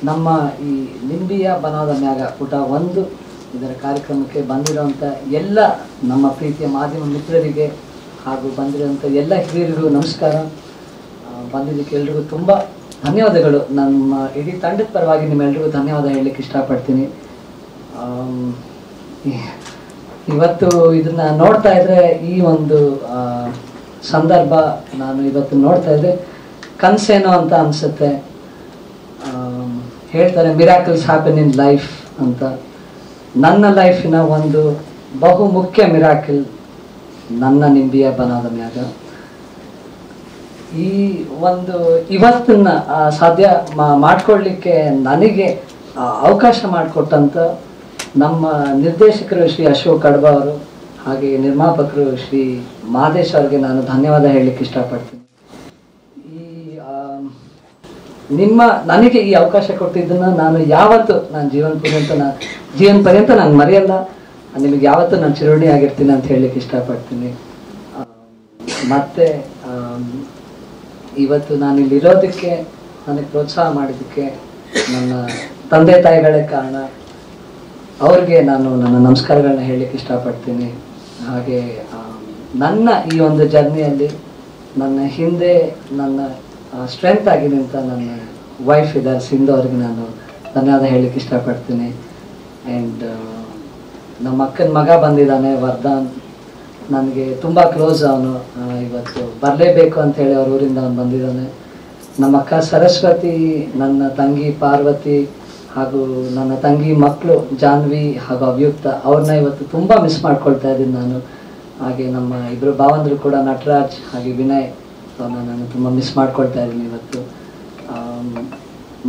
ನಮ್ಮ ಈ ನಿಂಬಿಯ ಬನದ ಮ್ಯಾಗ ಪುಟ 1 ಇದರ ಕಾರ್ಯಕ್ರಮಕ್ಕೆ ಬಂದಿರುವಂಥ ಎಲ್ಲ ನಮ್ಮ ಪ್ರೀತಿಯ ಮಾಧ್ಯಮ ಮಿತ್ರರಿಗೆ ಹಾಗೂ ಬಂದಿರುವಂಥ ಎಲ್ಲ ಹಿರಿಯರಿಗೂ ನಮಸ್ಕಾರ. ಬಂದಿದ್ದಕ್ಕೆ ಎಲ್ರಿಗೂ ತುಂಬ ಧನ್ಯವಾದಗಳು. ನಮ್ಮ ಇಡೀ ತಂಡದ ಪರವಾಗಿ ನಿಮ್ಮೆಲ್ರಿಗೂ ಧನ್ಯವಾದ ಹೇಳಲಿಕ್ಕೆ ಇಷ್ಟಪಡ್ತೀನಿ. ಇವತ್ತು ಇದನ್ನ ನೋಡ್ತಾ ಇದ್ರೆ ಈ ಒಂದು ಸಂದರ್ಭ ನಾನು ಇವತ್ತು ನೋಡ್ತಾ ಇದ್ದೆ ಕನಸೇನೋ ಅಂತ ಅನಿಸುತ್ತೆ. ಹೇಳ್ತಾರೆ ಮಿರಾಕಲ್ಸ್ ಹ್ಯಾಪನ್ ಇನ್ ಲೈಫ್ ಅಂತ. ನನ್ನ ಲೈಫಿನ ಒಂದು ಬಹು ಮುಖ್ಯ ಮಿರಾಕಲ್ ನನ್ನ ನಿಂಬಿಯ ಬನದ ಮ್ಯಾಗ. ಈ ಒಂದು ಇವತ್ತನ್ನ ಸಾಧ್ಯ ಮಾಡ್ಕೊಳ್ಳಿಕ್ಕೆ ನನಗೆ ಅವಕಾಶ ಮಾಡಿಕೊಟ್ಟಂಥ ನಮ್ಮ ನಿರ್ದೇಶಕರು ಶ್ರೀ ಅಶೋಕ್ ಕಡಬ ಅವರು ಹಾಗೆ ನಿರ್ಮಾಪಕರು ಶ್ರೀ ಮಾದೇಶ್ ಅವರಿಗೆ ನಾನು ಧನ್ಯವಾದ ಹೇಳಲಿಕ್ಕೆ ಇಷ್ಟಪಡ್ತೀನಿ. ನನಗೆ ಈ ಅವಕಾಶ ಕೊಟ್ಟಿದ್ದನ್ನು ನಾನು ಯಾವತ್ತು ನಾನು ಜೀವನ ಪರ್ಯಂತ ನಾನು ಮರೆಯಲ್ಲ. ನಿಮಗೆ ಯಾವತ್ತೂ ನಾನು ಚಿರಋಣಿ ಆಗಿರ್ತೀನಿ ಅಂತ ಹೇಳಲಿಕ್ಕೆ ಇಷ್ಟಪಡ್ತೀನಿ. ಮತ್ತು ಇವತ್ತು ನಾನು ಇಲ್ಲಿರೋದಕ್ಕೆ ನನಗೆ ಪ್ರೋತ್ಸಾಹ ಮಾಡಿದ್ದಕ್ಕೆ ನನ್ನ ತಂದೆ ತಾಯಿಗಳೇ ಕಾರಣ. ಅವ್ರಿಗೆ ನಾನು ನನ್ನ ನಮಸ್ಕಾರಗಳನ್ನ ಹೇಳಲಿಕ್ಕೆ ಇಷ್ಟಪಡ್ತೀನಿ. ಹಾಗೆ ನನ್ನ ಈ ಒಂದು ಜರ್ನಿಯಲ್ಲಿ ನನ್ನ ಹಿಂದೆ ನನ್ನ ಸ್ಟ್ರೆಂತ್ ಆಗಿ ನಿಂತ ನನ್ನ ವೈಫ್ ಇದ್ದಾರೆ ಸಿಂಧು ಅವ್ರಿಗೆ ನಾನು ಧನ್ಯವಾದ ಹೇಳಲಿಕ್ಕೆ ಇಷ್ಟಪಡ್ತೀನಿ. ಆ್ಯಂಡ್ ನಮ್ಮ ಅಕ್ಕನ ಮಗ ಬಂದಿದ್ದಾನೆ ವರ್ಧನ್, ನನಗೆ ತುಂಬ ಕ್ಲೋಸ್ ಅವನು. ಇವತ್ತು ಬರಲೇಬೇಕು ಅಂಥೇಳಿ ಅವ್ರ ಊರಿಂದ ಅವನು ಬಂದಿದ್ದಾನೆ. ನಮ್ಮ ಅಕ್ಕ ಸರಸ್ವತಿ, ನನ್ನ ತಂಗಿ ಪಾರ್ವತಿ ಹಾಗೂ ನನ್ನ ತಂಗಿ ಮಕ್ಕಳು ಜಾನ್ವಿ ಹಾಗೂ ಅವ್ಯುಕ್ತ, ಅವ್ರನ್ನ ಇವತ್ತು ತುಂಬ ಮಿಸ್ ಮಾಡ್ಕೊಳ್ತಾ ಇದ್ದೀನಿ ನಾನು. ಹಾಗೆ ನಮ್ಮ ಇಬ್ಬರು ಭಾವಂದರು ಕೂಡ ನಟರಾಜ್ ಹಾಗೆ ವಿನಯ್, ಅವ್ರನ್ನ ನಾನು ತುಂಬ ಮಿಸ್ ಮಾಡ್ಕೊಳ್ತಾ ಇದ್ದೀನಿ ಇವತ್ತು.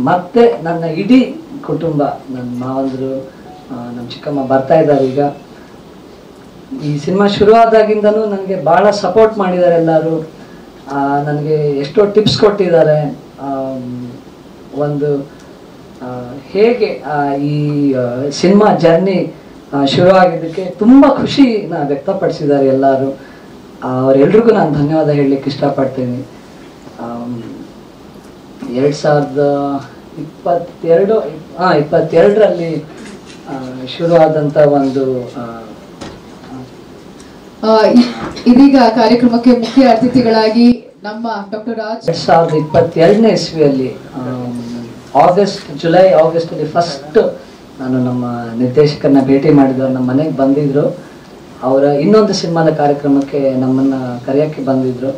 ಮತ್ತು ನನ್ನ ಇಡೀ ಕುಟುಂಬ, ನನ್ನ ಮಾವಂದರು, ನಮ್ಮ ಚಿಕ್ಕಮ್ಮ ಬರ್ತಾ ಇದ್ದಾರೆ ಈಗ. ಈ ಸಿನಿಮಾ ಶುರುವಾದಾಗಿಂದನೂ ನನಗೆ ಭಾಳ ಸಪೋರ್ಟ್ ಮಾಡಿದ್ದಾರೆ ಎಲ್ಲರೂ. ನನಗೆ ಎಷ್ಟೋ ಟಿಪ್ಸ್ ಕೊಟ್ಟಿದ್ದಾರೆ. ಒಂದು ಹೇಗೆ ಈ ಸಿನಿಮಾ ಜರ್ನಿ ಶುರುವಾಗಿದ್ದಕ್ಕೆ ತುಂಬ ಖುಷಿನ ವ್ಯಕ್ತಪಡಿಸಿದ್ದಾರೆ ಎಲ್ಲರೂ. ಅವರೆಲ್ರಿಗೂ ನಾನು ಧನ್ಯವಾದ ಹೇಳಲಿಕ್ಕೆ ಇಷ್ಟಪಡ್ತೀನಿ. 2022ರಲ್ಲಿ ಶುರುವಾದಂಥ ಒಂದು ಇದೀಗ ಕಾರ್ಯಕ್ರಮಕ್ಕೆ ಮುಖ್ಯ ಅತಿಥಿಗಳಾಗಿ ನಮ್ಮ ಡಾಕ್ಟರ್ ರಾಜ್ 2022ನೇ ಇಸ್ವಿಯಲ್ಲಿ ಜುಲೈ ಆಗಸ್ಟಲ್ಲಿ ಫಸ್ಟ್ ನಾನು ನಮ್ಮ ನಿರ್ದೇಶಕರನ್ನ ಭೇಟಿ ಮಾಡಿದವರು ನಮ್ಮ ಮನೆಗೆ ಬಂದಿದ್ದರು. ಅವರ ಇನ್ನೊಂದು ಸಿನಿಮಾದ ಕಾರ್ಯಕ್ರಮಕ್ಕೆ ನಮ್ಮನ್ನು ಕರೆಯೋಕ್ಕೆ ಬಂದಿದ್ದರು.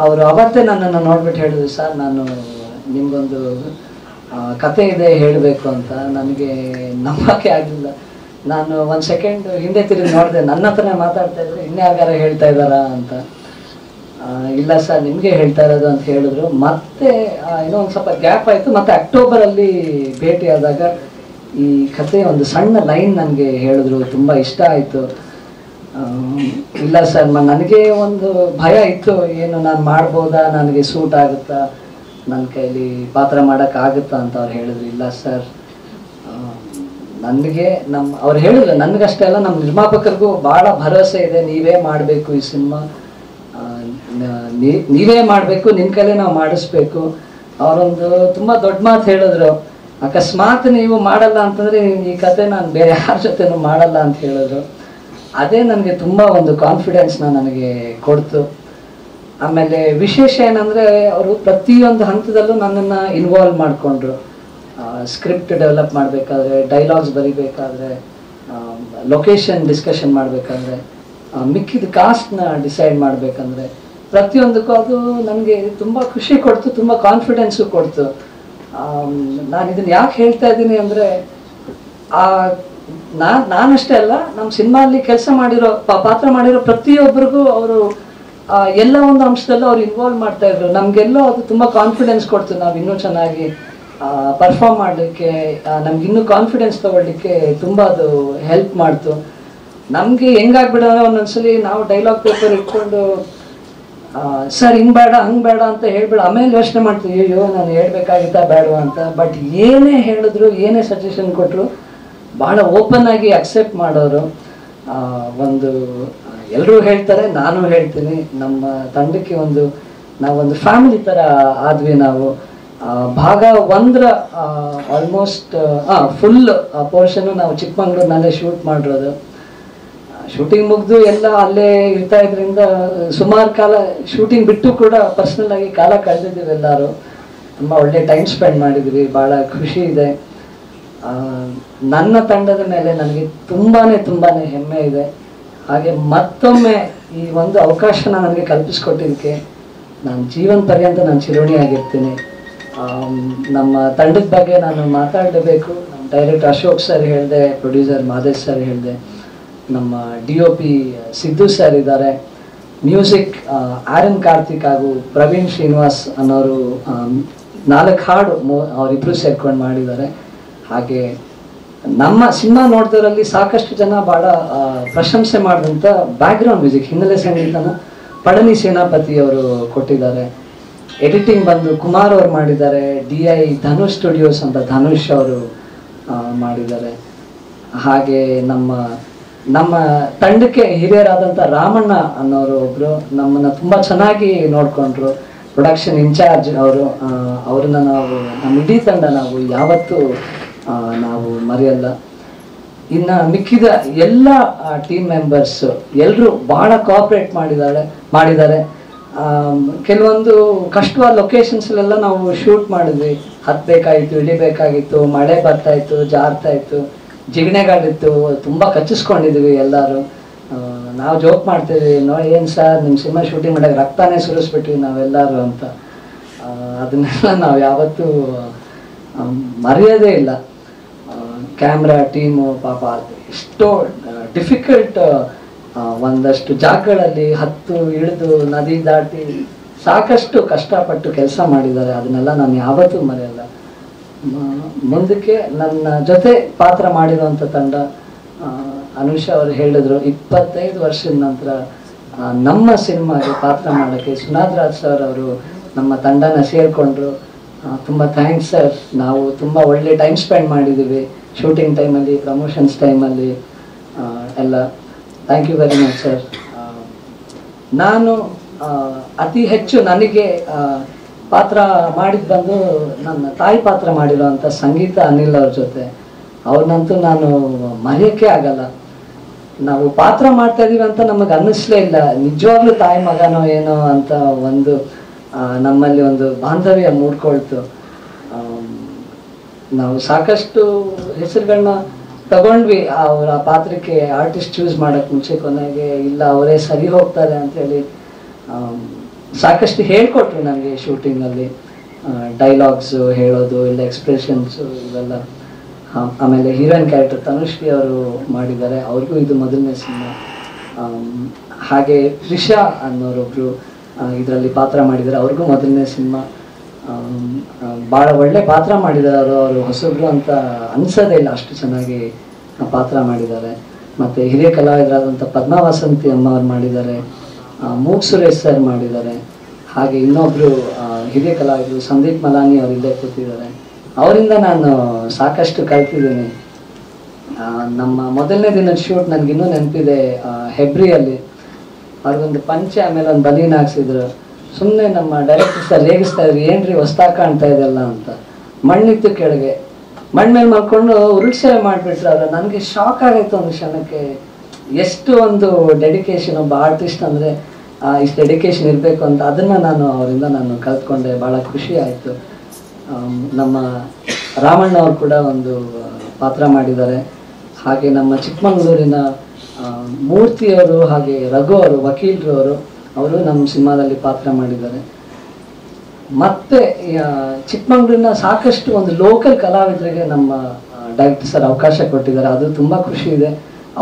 ಅವರು ಅವತ್ತೇ ನನ್ನನ್ನು ನೋಡ್ಬಿಟ್ಟು ಹೇಳಿದ್ರು, ಸರ್ ನಾನು ನಿಮಗೊಂದು ಕತೆ ಇದೆ ಹೇಳಬೇಕು ಅಂತ. ನನಗೆ ನಂಬಕ್ಕೆ ಆಗಲಿಲ್ಲ. ನಾನು ಒಂದು ಸೆಕೆಂಡ್ ಹಿಂದೆ ತಿರುಗಿ ನೋಡಿದೆ, ನನ್ನ ಹತ್ರನೇ ಮಾತಾಡ್ತಾ ಇದ್ರು, ಇನ್ಯಾಗಾರ ಹೇಳ್ತಾ ಇದ್ದಾರಾ ಅಂತ. ಇಲ್ಲ ಸರ್ ನಿಮಗೆ ಹೇಳ್ತಾ ಇರೋದು ಅಂತ ಹೇಳಿದ್ರು. ಮತ್ತೆ ಏನೋ ಒಂದು ಸ್ವಲ್ಪ ಗ್ಯಾಪ್ ಆಯಿತು. ಮತ್ತು ಅಕ್ಟೋಬರಲ್ಲಿ ಭೇಟಿಯಾದಾಗ ಈ ಕತೆ ಒಂದು ಸಣ್ಣ ಲೈನ್ ನನಗೆ ಹೇಳಿದ್ರು, ತುಂಬ ಇಷ್ಟ ಆಯಿತು. ಇಲ್ಲ ಸರ್ ನನಗೆ ಒಂದು ಭಯ ಇತ್ತು, ಏನು ನಾನು ಮಾಡ್ಬೋದಾ, ನನಗೆ ಸೂಟ್ ಆಗುತ್ತಾ, ನನ್ನ ಕೈಲಿ ಪಾತ್ರ ಮಾಡೋಕ್ಕಾಗುತ್ತಾ ಅಂತ ಅವ್ರು ಹೇಳಿದ್ರು. ಇಲ್ಲ ಸರ್ ನನಗೆ ಅವ್ರು ಹೇಳಿದ್ರು, ನನಗಷ್ಟೇ ಅಲ್ಲ ನಮ್ಮ ನಿರ್ಮಾಪಕರಿಗೂ ಭಾಳ ಭರವಸೆ ಇದೆ, ನೀವೇ ಮಾಡಬೇಕು ಈ ಸಿನಿಮಾ, ನೀವೇ ಮಾಡಬೇಕು, ನಿಮ್ಮ ಕೈಲೇ ನಾವು ಮಾಡಿಸ್ಬೇಕು. ಅವರೊಂದು ತುಂಬ ದೊಡ್ಡ ಮಾತು ಹೇಳಿದ್ರು, ಅಕಸ್ಮಾತ್ ನೀವು ಮಾಡಲ್ಲ ಅಂತಂದರೆ ಈ ಕತೆ ನಾನು ಬೇರೆ ಯಾರ ಜೊತೆನೂ ಮಾಡಲ್ಲ ಅಂತ ಹೇಳಿದ್ರು. ಅದೇ ನನಗೆ ತುಂಬ ಒಂದು ಕಾನ್ಫಿಡೆನ್ಸ್ನ ನನಗೆ ಕೊಡ್ತು. ಆಮೇಲೆ ವಿಶೇಷ ಏನಂದರೆ ಅವರು ಪ್ರತಿಯೊಂದು ಹಂತದಲ್ಲೂ ನನ್ನನ್ನು ಇನ್ವಾಲ್ವ್ ಮಾಡಿಕೊಂಡ್ರು. ಸ್ಕ್ರಿಪ್ಟ್ ಡೆವಲಪ್ ಮಾಡಬೇಕಾದ್ರೆ, ಡೈಲಾಗ್ಸ್ ಬರಿಬೇಕಾದ್ರೆ, ಲೊಕೇಶನ್ ಡಿಸ್ಕಷನ್ ಮಾಡಬೇಕಾದ್ರೆ, ಮಿಕ್ಕಿದ ಕಾಸ್ಟ್ನ ಡಿಸೈಡ್ ಮಾಡಬೇಕಂದ್ರೆ ಪ್ರತಿಯೊಂದಕ್ಕೂ ಅದು ನನಗೆ ತುಂಬ ಖುಷಿ ಕೊಡ್ತು, ತುಂಬ ಕಾನ್ಫಿಡೆನ್ಸು ಕೊಡ್ತು. ನಾನು ಇದನ್ನು ಯಾಕೆ ಹೇಳ್ತಾ ಇದ್ದೀನಿ ಅಂದರೆ ನಾನಷ್ಟೇ ಅಲ್ಲ, ನಮ್ಮ ಸಿನಿಮಾಲ್ಲಿ ಕೆಲಸ ಮಾಡಿರೋ ಪಾತ್ರ ಮಾಡಿರೋ ಪ್ರತಿಯೊಬ್ಬರಿಗೂ ಅವರು ಎಲ್ಲ ಒಂದು ಅಂಶದಲ್ಲೂ ಅವ್ರು ಇನ್ವಾಲ್ವ್ ಮಾಡ್ತಾಯಿದ್ರು. ನಮಗೆಲ್ಲೋ ಅದು ತುಂಬ ಕಾನ್ಫಿಡೆನ್ಸ್ ಕೊಡ್ತು, ನಾವು ಇನ್ನೂ ಚೆನ್ನಾಗಿ ಪರ್ಫಾರ್ಮ್ ಮಾಡಲಿಕ್ಕೆ, ನಮ್ಗಿನ್ನೂ ಕಾನ್ಫಿಡೆನ್ಸ್ ತೊಗೊಳ್ಲಿಕ್ಕೆ ತುಂಬ ಅದು ಹೆಲ್ಪ್ ಮಾಡ್ತು. ನಮಗೆ ಹೆಂಗಾಗ್ಬಿಡೋಣ ಒಂದೊಂದ್ಸಲಿ ನಾವು ಡೈಲಾಗ್ ಪೇಪರ್ ಇಟ್ಕೊಂಡು ಸರ್ ಹಿಂಗೆ ಬೇಡ ಹಂಗೆ ಬೇಡ ಅಂತ ಹೇಳ್ಬಿಡ, ಆಮೇಲೆ ಯೋಚನೆ ಮಾಡ್ತೀವಿ ಅಯ್ಯೋ ನಾನು ಹೇಳ್ಬೇಕಾಗಿತ್ತಾ ಬೇಡವಾ ಅಂತ. ಬಟ್ ಏನೇ ಹೇಳಿದ್ರು, ಏನೇ ಸಜೆಷನ್ ಕೊಟ್ಟರು ಭಾಳ ಓಪನ್ ಆಗಿ ಅಕ್ಸೆಪ್ಟ್ ಮಾಡೋರು. ಒಂದು ಎಲ್ಲರೂ ಹೇಳ್ತಾರೆ, ನಾನು ಹೇಳ್ತೀನಿ, ನಮ್ಮ ತಂಡಕ್ಕೆ ನಾವೊಂದು ಫ್ಯಾಮಿಲಿ ಥರ ಆದ್ವಿ ನಾವು. ಭಾಗ 1 ಆಲ್ಮೋಸ್ಟ್ ಫುಲ್ ಪೋರ್ಷನ್ ನಾವು ಚಿಕ್ಕಮಂಗ್ಳೂರಿನಲ್ಲೇ ಶೂಟ್ ಮಾಡಿರೋದು. ಶೂಟಿಂಗ್ ಮುಗಿದು ಎಲ್ಲ ಅಲ್ಲೇ ಇರ್ತಾ ಇದ್ರಿಂದ ಸುಮಾರು ಕಾಲ ಶೂಟಿಂಗ್ ಬಿಟ್ಟು ಕೂಡ ಪರ್ಸ್ನಲ್ ಆಗಿ ಕಾಲ ಕಳೆದಿದ್ದೀವಿ. ಎಲ್ಲರೂ ತುಂಬ ಒಳ್ಳೆ ಟೈಮ್ ಸ್ಪೆಂಡ್ ಮಾಡಿದ್ವಿ. ಭಾಳ ಖುಷಿ ಇದೆ. ನನ್ನ ತಂಡದ ಮೇಲೆ ನನಗೆ ತುಂಬಾ ಹೆಮ್ಮೆ ಇದೆ. ಹಾಗೆ ಮತ್ತೊಮ್ಮೆ ಈ ಒಂದು ಅವಕಾಶನ ನನಗೆ ಕಲ್ಪಿಸ್ಕೊಟ್ಟಿದ್ದಕ್ಕೆ ನಾನು ಜೀವನ ಪರ್ಯಂತ ನಾನು ಚಿರೋಣಿಯಾಗಿರ್ತೀನಿ. ನಮ್ಮ ತಂಡದ ಬಗ್ಗೆ ನಾನು ಮಾತಾಡಲೇಬೇಕು. ನಮ್ಮ ಡೈರೆಕ್ಟರ್ ಅಶೋಕ್ ಸರ್ ಹೇಳಿದೆ, ಪ್ರೊಡ್ಯೂಸರ್ ಮಾದೇಶ್ ಸರ್ ಹೇಳಿದೆ, ನಮ್ಮ DOP ಸಿದ್ದು ಸರ್ ಇದ್ದಾರೆ, ಮ್ಯೂಸಿಕ್ ಆರನ್ ಕಾರ್ತಿಕ್ ಹಾಗೂ ಪ್ರವೀಣ್ ಶ್ರೀನಿವಾಸ್ ಅನ್ನೋರು 4 ಹಾಡು ಅವರಿಬ್ಬರು ಸೇರ್ಕೊಂಡು ಮಾಡಿದ್ದಾರೆ. ಹಾಗೆ ನಮ್ಮ ಸಿನಿಮಾ ನೋಡಿದವರಲ್ಲಿ ಸಾಕಷ್ಟು ಜನ ಭಾಳ ಪ್ರಶಂಸೆ ಮಾಡಿದಂಥ ಬ್ಯಾಕ್ಗ್ರೌಂಡ್ ಮ್ಯೂಸಿಕ್ ಹಿನ್ನೆಲೆ ಸಂಗೀತನ ಪಳನಿ ಸೇನಾಪತಿ ಅವರು ಕೊಟ್ಟಿದ್ದಾರೆ. ಎಡಿಟಿಂಗ್ ಬಂದು ಕುಮಾರ್ ಅವರು ಮಾಡಿದ್ದಾರೆ. DI ಧನುಷ್ ಸ್ಟುಡಿಯೋಸ್ ಅಂತ ಧನುಷ್ ಅವರು ಮಾಡಿದ್ದಾರೆ. ಹಾಗೆ ನಮ್ಮ ತಂಡಕ್ಕೆ ಹಿರಿಯರಾದಂಥ ರಾಮಣ್ಣ ಅನ್ನೋರು ಒಬ್ಬರು ನಮ್ಮನ್ನು ತುಂಬ ಚೆನ್ನಾಗಿ ನೋಡಿಕೊಂಡ್ರು. ಪ್ರೊಡಕ್ಷನ್ ಇನ್ಚಾರ್ಜ್ ಅವರು, ಅವ್ರನ್ನ ನಮ್ಮ ಇಡೀ ತಂಡ ನಾವು ಯಾವತ್ತೂ ನಾವು ಮರೆಯಲ್ಲ. ಇನ್ನು ಮಿಕ್ಕಿದ ಎಲ್ಲ ಟೀಮ್ ಮೆಂಬರ್ಸ್ ಎಲ್ಲರೂ ಭಾಳ ಕೋಆಪ್ರೇಟ್ ಮಾಡಿದ್ದಾರೆ. ಕೆಲವೊಂದು ಕಷ್ಟವಾದ ಲೊಕೇಶನ್ಸಲ್ಲೆಲ್ಲ ನಾವು ಶೂಟ್ ಮಾಡಿದ್ವಿ. ಹತ್ತಬೇಕಾಗಿತ್ತು, ಇಳಿಬೇಕಾಗಿತ್ತು, ಮಳೆ ಬರ್ತಾಯಿತ್ತು, ಜಾರ್ತಾಯಿತ್ತು, ಜಿಗಣೆಗಳಿತ್ತು, ತುಂಬ ಕಚ್ಚಿಸ್ಕೊಂಡಿದ್ವಿ ಎಲ್ಲರೂ. ನಾವು ಜೋಕ್ ಮಾಡ್ತೀವಿ, ನೋಡಿ ಏನು ಸರ್ ನಿಮ್ಮ ಸಿನಿಮಾ ಶೂಟಿಂಗ್ ಮಾಡೋಕೆ ರಕ್ತಾನೇ ಸುರಿಸ್ಬಿಟ್ವಿ ನಾವೆಲ್ಲರೂ ಅಂತ. ಅದನ್ನೆಲ್ಲ ನಾವು ಯಾವತ್ತೂ ಮರೆಯೋದೇ ಇಲ್ಲ. ಕ್ಯಾಮ್ರಾ ಟೀಮು ಪಾಪ ಎಷ್ಟೋ ಡಿಫಿಕಲ್ಟ್ ಒಂದಷ್ಟು ಜಾಗಗಳಲ್ಲಿ ಹತ್ತು ಇಳಿದು ನದಿ ದಾಟಿ ಸಾಕಷ್ಟು ಕಷ್ಟಪಟ್ಟು ಕೆಲಸ ಮಾಡಿದ್ದಾರೆ. ಅದನ್ನೆಲ್ಲ ನಾನು ಯಾವತ್ತೂ ಮರೆಯಲ್ಲ. ಮುಂದಕ್ಕೆ ನನ್ನ ಜೊತೆ ಪಾತ್ರ ಮಾಡಿರುವಂಥ ತಂಡ, ಅನುಷಾ ಅವರು ಹೇಳಿದ್ರು 25 ವರ್ಷದ ನಂತರ ನಮ್ಮ ಸಿನಿಮಾಗೆ ಪಾತ್ರ ಮಾಡೋಕ್ಕೆ ಸುನಾದ್ ರಾಜ್ ಸರ್ ಅವರು ನಮ್ಮ ತಂಡನ ಸೇರಿಕೊಂಡ್ರು. ತುಂಬ ಥ್ಯಾಂಕ್ಸ್ ಸರ್. ನಾವು ತುಂಬ ಒಳ್ಳೆ ಟೈಮ್ ಸ್ಪೆಂಡ್ ಮಾಡಿದ್ದೀವಿ ಶೂಟಿಂಗ್ ಟೈಮಲ್ಲಿ, ಪ್ರಮೋಷನ್ಸ್ ಟೈಮಲ್ಲಿ ಎಲ್ಲ. Thank you very much sir. ನಾನು ಅತಿ ಹೆಚ್ಚು ನನಗೆ ಪಾತ್ರ ಮಾಡಿದ್ದು ಬಂದು ನನ್ನ ತಾಯಿ ಪಾತ್ರ ಮಾಡಿರೋವಂಥ ಸಂಗೀತ ಅನಿಲ್ ಅವ್ರ ಜೊತೆ. ಅವ್ರನ್ನಂತೂ ನಾನು ಮರೆಯೋಕ್ಕೆ ಆಗಲ್ಲ. ನಾವು ಪಾತ್ರ ಮಾಡ್ತಾ ಇದೀವಿ ಅಂತ ನಮಗೆ ಅನ್ನಿಸ್ಲೇ ಇಲ್ಲ, ನಿಜವಾಗ್ಲೂ ತಾಯಿ ಮಗನೋ ಏನೋ ಅಂತ ಒಂದು ನಮ್ಮಲ್ಲಿ ಒಂದು ಬಾಂಧವ್ಯ ಮೂಡ್ಕೊಳ್ತು. ನಾವು ಸಾಕಷ್ಟು ಹೆಸರುಗಳನ್ನ ತಗೊಂಡ್ವಿ ಅವರ ಪಾತ್ರಕ್ಕೆ. ಆರ್ಟಿಸ್ಟ್ ಚೂಸ್ ಮಾಡೋಕ್ಕೆ ಮುಂಚೆ ಕೊನೆಗೆ ಇಲ್ಲ ಅವರೇ ಸರಿ ಹೋಗ್ತಾರೆ ಅಂಥೇಳಿ ಸಾಕಷ್ಟು ಹೇಳ್ಕೊಟ್ರು ನನಗೆ ಶೂಟಿಂಗಲ್ಲಿ. ಡೈಲಾಗ್ಸು ಹೇಳೋದು, ಇಲ್ಲ ಎಕ್ಸ್ಪ್ರೆಷನ್ಸು ಇವೆಲ್ಲ. ಆಮೇಲೆ ಹೀರೋಯಿನ್ ಕ್ಯಾರೆಕ್ಟರ್ ತನುಶ್ರೀ ಅವರು ಮಾಡಿದ್ದಾರೆ, ಅವ್ರಿಗೂ ಇದು ಮೊದಲನೇ ಸಿನಿಮಾ. ಹಾಗೆ ತ್ರಿಷಾ ಅನ್ನೋರೊಬ್ಬರು ಇದರಲ್ಲಿ ಪಾತ್ರ ಮಾಡಿದ್ದಾರೆ, ಅವ್ರಿಗೂ ಮೊದಲನೇ ಸಿನಿಮಾ. ಭಾಳ ಒಳ್ಳೆ ಪಾತ್ರ ಮಾಡಿದ್ದಾರೆ ಅವರು ಹೊಸಬ್ರು ಅಂತ ಅನ್ಸೋದೇ ಇಲ್ಲ, ಅಷ್ಟು ಚೆನ್ನಾಗಿ ಪಾತ್ರ ಮಾಡಿದ್ದಾರೆ. ಮತ್ತು ಹಿರಿಯ ಕಲಾವಿದರಾದಂಥ ಪದ್ಮಾ ವಸಂತಿ ಅಮ್ಮ ಅವ್ರು ಮಾಡಿದ್ದಾರೆ, ಮೂಗ್ ಸುರೇಶ್ ಸರ್ ಮಾಡಿದ್ದಾರೆ. ಹಾಗೆ ಇನ್ನೊಬ್ಬರು ಹಿರಿಯ ಕಲಾವಿದರು ಸಂದೀಪ್ ಮಲಾನಿ ಅವರು ಇಲ್ಲೇ ಕೂತಿದ್ದಾರೆ. ಅವರಿಂದ ನಾನು ಸಾಕಷ್ಟು ಕಲ್ತಿದ್ದೀನಿ. ನಮ್ಮ ಮೊದಲನೇ ದಿನದ ಶೂಟ್ ನನಗಿನ್ನೂ ನೆನಪಿದೆ. ಹೆಬ್ರಿಯಲ್ಲಿ ಅವ್ರಿಗೊಂದು ಪಂಚೆ ಆಮೇಲೆ ಒಂದು ಬಲೀನ್ ಹಾಕ್ಸಿದ್ರು. ಸುಮ್ಮನೆ ನಮ್ಮ ಡೈರೆಕ್ಟರ್ ಸರ್ ರೇಗಿಸ್ತಾ ಇದ್ರು, ಏನ್ರಿ ಹೊಸ್ದಾಗಿ ಕಾಣ್ತಾ ಇದೆಲ್ಲ ಅಂತ. ಮಣ್ಣಿತ್ತು ಕೆಳಗೆ, ಮಣ್ಣು ಮೇಲೆ ಮಾಡ್ಕೊಂಡು ಉರುಳ್ಸೇವೆ ಮಾಡಿಬಿಟ್ರು ಅವರು. ನನಗೆ ಶಾಕ್ ಆಗಾಯ್ತು ಒಂದು ಕ್ಷಣಕ್ಕೆ. ಎಷ್ಟು ಒಂದು ಡೆಡಿಕೇಶನ್, ಒಬ್ಬ ಆರ್ಟಿಸ್ಟ್ ಅಂದರೆ ಇಷ್ಟು ಡೆಡಿಕೇಶನ್ ಇರಬೇಕು ಅಂತ. ಅದನ್ನು ಅವರಿಂದ ನಾನು ಕಲ್ತ್ಕೊಂಡೆ. ಭಾಳ ಖುಷಿ ಆಯಿತು. ನಮ್ಮ ರಾಮಣ್ಣ ಅವರು ಕೂಡ ಒಂದು ಪಾತ್ರ ಮಾಡಿದ್ದಾರೆ. ಹಾಗೆ ನಮ್ಮ ಚಿಕ್ಕಮಗಳೂರಿನ ಮೂರ್ತಿಯವರು ಹಾಗೆ ರಘು ಅವರು ವಕೀಲರು ಅವರು ನಮ್ಮ ಸಿನಿಮಾದಲ್ಲಿ ಪಾತ್ರ ಮಾಡಿದ್ದಾರೆ. ಮತ್ತು ಚಿಕ್ಕಮಗಳೂರಿನ ಸಾಕಷ್ಟು ಒಂದು ಲೋಕಲ್ ಕಲಾವಿದರಿಗೆ ನಮ್ಮ ಡೈರೆಕ್ಟರ್ ಸರ್ ಅವಕಾಶ ಕೊಟ್ಟಿದ್ದಾರೆ. ಅದು ತುಂಬ ಖುಷಿ ಇದೆ,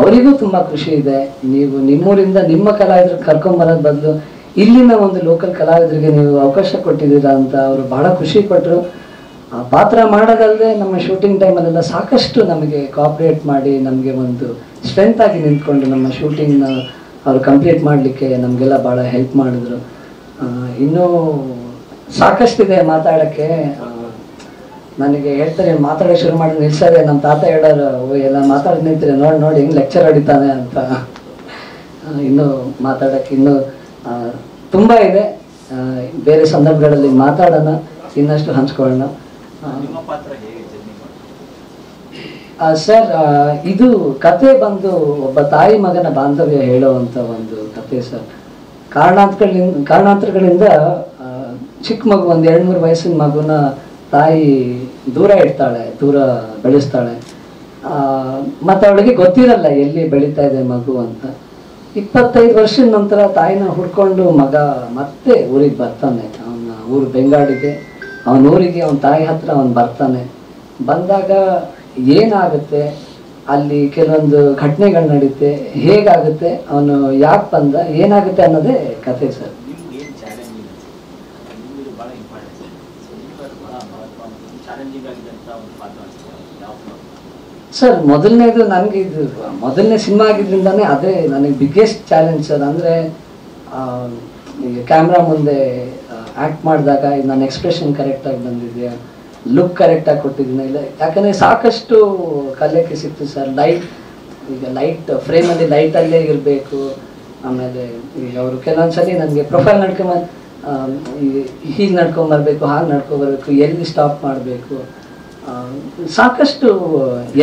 ಅವರಿಗೂ ತುಂಬ ಖುಷಿ ಇದೆ. ನೀವು ನಿಮ್ಮೂರಿಂದ ನಿಮ್ಮ ಕಲಾವಿದ್ರು ಕರ್ಕೊಂಬರೋದು ಬದಲು ಇಲ್ಲಿನ ಒಂದು ಲೋಕಲ್ ಕಲಾವಿದರಿಗೆ ನೀವು ಅವಕಾಶ ಕೊಟ್ಟಿದ್ದೀರಾ ಅಂತ ಅವರು ಭಾಳ ಖುಷಿ ಪಟ್ಟರು. ಪಾತ್ರ ಮಾಡೋದಲ್ಲದೆ ನಮ್ಮ ಶೂಟಿಂಗ್ ಟೈಮಲ್ಲೆಲ್ಲ ಸಾಕಷ್ಟು ನಮಗೆ ಕೋಆಪ್ರೇಟ್ ಮಾಡಿ ನಮಗೆ ಒಂದು ಸ್ಟ್ರೆಂತ್ ಆಗಿ ನಿಂತ್ಕೊಂಡು ನಮ್ಮ ಶೂಟಿಂಗ್ನ ಅವರು ಕಂಪ್ಲೀಟ್ ಮಾಡಲಿಕ್ಕೆ ನಮಗೆಲ್ಲ ಭಾಳ ಹೆಲ್ಪ್ ಮಾಡಿದ್ರು. ಇನ್ನೂ ಸಾಕಷ್ಟಿದೆ ಮಾತಾಡೋಕ್ಕೆ. ನನಗೆ ಹೇಳ್ತಾರೆ ಮಾತಾಡೋಕ್ಕೆ ಶುರು ಮಾಡಿ ನಿಲ್ಸೋದೆ. ನಮ್ಮ ತಾತ ಹೇಳೋರು, ಎಲ್ಲ ಮಾತಾಡಿ ನಿಂತಿರಿ, ನೋಡಿ ಹೆಂಗೆ ಲೆಕ್ಚರ್ ಹೊಡಿತಾನೆ ಅಂತ. ಇನ್ನೂ ಮಾತಾಡೋಕ್ಕೆ ಇನ್ನೂ ತುಂಬ ಇದೆ. ಬೇರೆ ಸಂದರ್ಭಗಳಲ್ಲಿ ಮಾತಾಡೋಣ. ಇನ್ನಷ್ಟು ಹಂಚ್ಕೊಳ್ಳೋಣ. ನಿಮ್ಮ ಪಾತ್ರ ಹೇಗೆ ಜರ್ನಿ ಸರ್, ಇದು ಕತೆ ಬಂದು ಒಬ್ಬ ತಾಯಿ ಮಗನ ಬಾಂಧವ್ಯ ಹೇಳುವಂಥ ಒಂದು ಕತೆ ಸರ್. ಕಾರಣಾಂತರಗಳಿಂದ ಚಿಕ್ಕ ಮಗು, ಒಂದು 2-3 ವಯಸ್ಸಿನ ಮಗುನ ತಾಯಿ ದೂರ ಇಡ್ತಾಳೆ, ದೂರ ಬೆಳೆಸ್ತಾಳೆ. ಮತ್ತು ಅವಳಿಗೆ ಗೊತ್ತಿರಲ್ಲ ಎಲ್ಲಿ ಬೆಳೀತಾ ಇದೆ ಮಗು ಅಂತ. 25 ವರ್ಷದ ನಂತರ ತಾಯಿನ ಹುಡ್ಕೊಂಡು ಮಗ ಮತ್ತೆ ಊರಿಗೆ ಬರ್ತಾನೆ. ಅವನ ಊರು ಬೆಂಗಾಡಿಗೆ, ಅವನ ಊರಿಗೆ ಅವನ ತಾಯಿ ಹತ್ರ ಅವನು ಬರ್ತಾನೆ. ಬಂದಾಗ ಏನಾಗುತ್ತೆ ಅಲ್ಲಿ, ಕೆಲವೊಂದು ಘಟನೆಗಳು ನಡೀತೆ, ಹೇಗಾಗುತ್ತೆ, ಅವನು ಯಾಕೆ ಬಂದ, ಏನಾಗುತ್ತೆ ಅನ್ನೋದೇ ಕತೆ ಸರ್. ನಿಮ್ಗೆ ಏನು ಚಾಲೆಂಜಿಂಗ್ ಅನಿಸುತ್ತೆ? ನಿಮಗೆ ಭಾಳ ಇಂಪಾರ್ಟೆಂಟ್. ಸೊ ನಿಮ್ಗೆ ಭಾಳ ಚಾಲೆಂಜಿಂಗ್ ಆಗಿದ್ದಂಥ ಒಂದು ಪಾತ್ರ ಅನಿಸುತ್ತೆ ಯಾವ ಸರ್? ಮೊದಲನೇದು ನನಗೆ ಇದು ಮೊದಲನೇ ಸಿನಿಮಾ ಆಗಿದ್ರಿಂದಾನೇ ಅದೇ ನನಗೆ ಬಿಗ್ಗೆಸ್ಟ್ ಚಾಲೆಂಜ್ ಸರ್. ಅಂದರೆ ಈಗ ಕ್ಯಾಮ್ರಾ ಮುಂದೆ ಆ್ಯಕ್ಟ್ ಮಾಡಿದಾಗ ನನ್ನ ಎಕ್ಸ್ಪ್ರೆಷನ್ ಕರೆಕ್ಟಾಗಿ ಬಂದಿದೆಯಾ, ಲುಕ್ ಕರೆಕ್ಟಾಗಿ ಕೊಟ್ಟಿದ್ದೀನಿ ಇಲ್ಲ, ಯಾಕಂದರೆ ಸಾಕಷ್ಟು ಕಲಿಯೋಕ್ಕೆ ಸಿಕ್ತು ಸರ್. ಲೈಟ್ ಫ್ರೇಮಲ್ಲಿ ಲೈಟಲ್ಲೇ ಇರಬೇಕು. ಆಮೇಲೆ ಈಗ ಅವರು ಕೆಲವೊಂದ್ಸಲಿ ನನಗೆ ಪ್ರೊಫೈಲ್ ಹೀಗೆ ನಡ್ಕೊಂಬರ್ಬೇಕು, ಹಾಗೆ ನಡ್ಕೊಂಬರ್ಬೇಕು, ಎಲ್ಲಿ ಸ್ಟಾಪ್ ಮಾಡಬೇಕು, ಸಾಕಷ್ಟು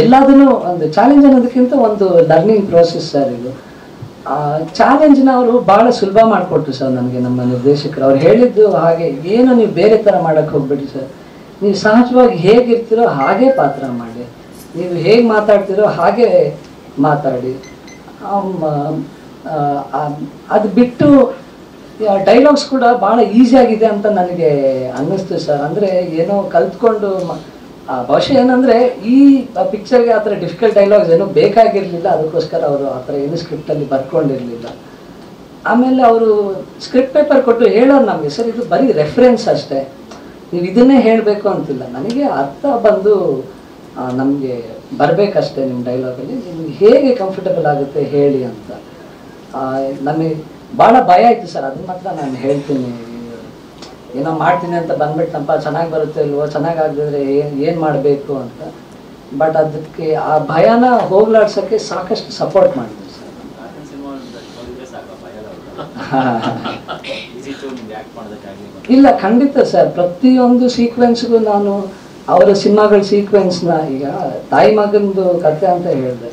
ಎಲ್ಲದನ್ನು ಒಂದು ಚಾಲೆಂಜ್ ಅನ್ನೋದಕ್ಕಿಂತ ಒಂದು ಲರ್ನಿಂಗ್ ಪ್ರೋಸೆಸ್ ಸರ್ ಇದು. ಚಾಲೆಂಜ್ನ ಅವರು ಭಾಳ ಸುಲಭ ಮಾಡಿಕೊಟ್ರು ಸರ್ ನನಗೆ ನಮ್ಮ ನಿರ್ದೇಶಕರು. ಅವ್ರು ಹೇಳಿದ್ದು ಹಾಗೆ, ಏನು ನೀವು ಬೇರೆ ಥರ ಮಾಡೋಕ್ಕೆ ಹೋಗ್ಬೇಡಿ ಸರ್, ನೀವು ಸಹಜವಾಗಿ ಹೇಗಿರ್ತೀರೋ ಹಾಗೆ ಪಾತ್ರ ಮಾಡಿ, ನೀವು ಹೇಗೆ ಮಾತಾಡ್ತೀರೋ ಹಾಗೆ ಮಾತಾಡಿ. ಅದು ಬಿಟ್ಟು ಡೈಲಾಗ್ಸ್ ಕೂಡ ಭಾಳ ಈಸಿಯಾಗಿದೆ ಅಂತ ನನಗೆ ಅನ್ನಿಸ್ತು ಸರ್. ಅಂದರೆ ಏನೋ ಕಲ್ತ್ಕೊಂಡು ಬಹುಶಃ ಏನಂದರೆ ಈ ಪಿಕ್ಚರ್ಗೆ ಆ ಥರ ಡಿಫಿಕಲ್ಟ್ ಡೈಲಾಗ್ಸ್ ಏನೂ ಬೇಕಾಗಿರಲಿಲ್ಲ, ಅದಕ್ಕೋಸ್ಕರ ಅವರು ಆ ಥರ ಏನು ಸ್ಕ್ರಿಪ್ಟಲ್ಲಿ ಬರ್ಕೊಂಡಿರಲಿಲ್ಲ. ಆಮೇಲೆ ಅವರು ಸ್ಕ್ರಿಪ್ಟ್ ಪೇಪರ್ ಕೊಟ್ಟು ಹೇಳೋರು ನಮಗೆ, ಸರ್ ಇದು ಬರೀ ರೆಫರೆನ್ಸ್ ಅಷ್ಟೇ, ನೀವು ಇದನ್ನೇ ಹೇಳಬೇಕು ಅಂತಿಲ್ಲ, ನನಗೆ ಅರ್ಥ ಬಂದು ನಮಗೆ ಬರಬೇಕಷ್ಟೇ ನಿಮ್ಮ ಡೈಲಾಗಲ್ಲಿ, ನಿಮ್ಗೆ ಹೇಗೆ ಕಂಫರ್ಟಬಲ್ ಆಗುತ್ತೆ ಹೇಳಿ ಅಂತ. ನನಗೆ ಭಾಳ ಭಯ ಆಯಿತು ಸರ್, ಅದನ್ನ ಮಾತ್ರ ನಾನು ಹೇಳ್ತೀನಿ. ಏನೋ ಮಾಡ್ತೀನಿ ಅಂತ ಬಂದ್ಬಿಟ್ಟನಪ್ಪ, ಚೆನ್ನಾಗಿ ಬರುತ್ತೆ ಇಲ್ವೋ, ಚೆನ್ನಾಗಾಗದಿದ್ರೆ ಏನು ಮಾಡಬೇಕು ಅಂತ. ಬಟ್ ಅದಕ್ಕೆ ಆ ಭಯನ ಹೋಗ್ಲಾಡ್ಸೋಕ್ಕೆ ಸಾಕಷ್ಟು ಸಪೋರ್ಟ್ ಮಾಡಿದ್ರು ಸರ್. ಇಲ್ಲ, ಖಂಡಿತ ಸರ್. ಪ್ರತಿಯೊಂದು ಸೀಕ್ವೆನ್ಸ್ಗೂ ನಾನು ಅವರ ಸಿನಿಮಾಗಳ ಸೀಕ್ವೆನ್ಸ್ನ, ಈಗ ತಾಯಿ ಮಗಂದು ಕತೆ ಅಂತ ಹೇಳಿದೆ,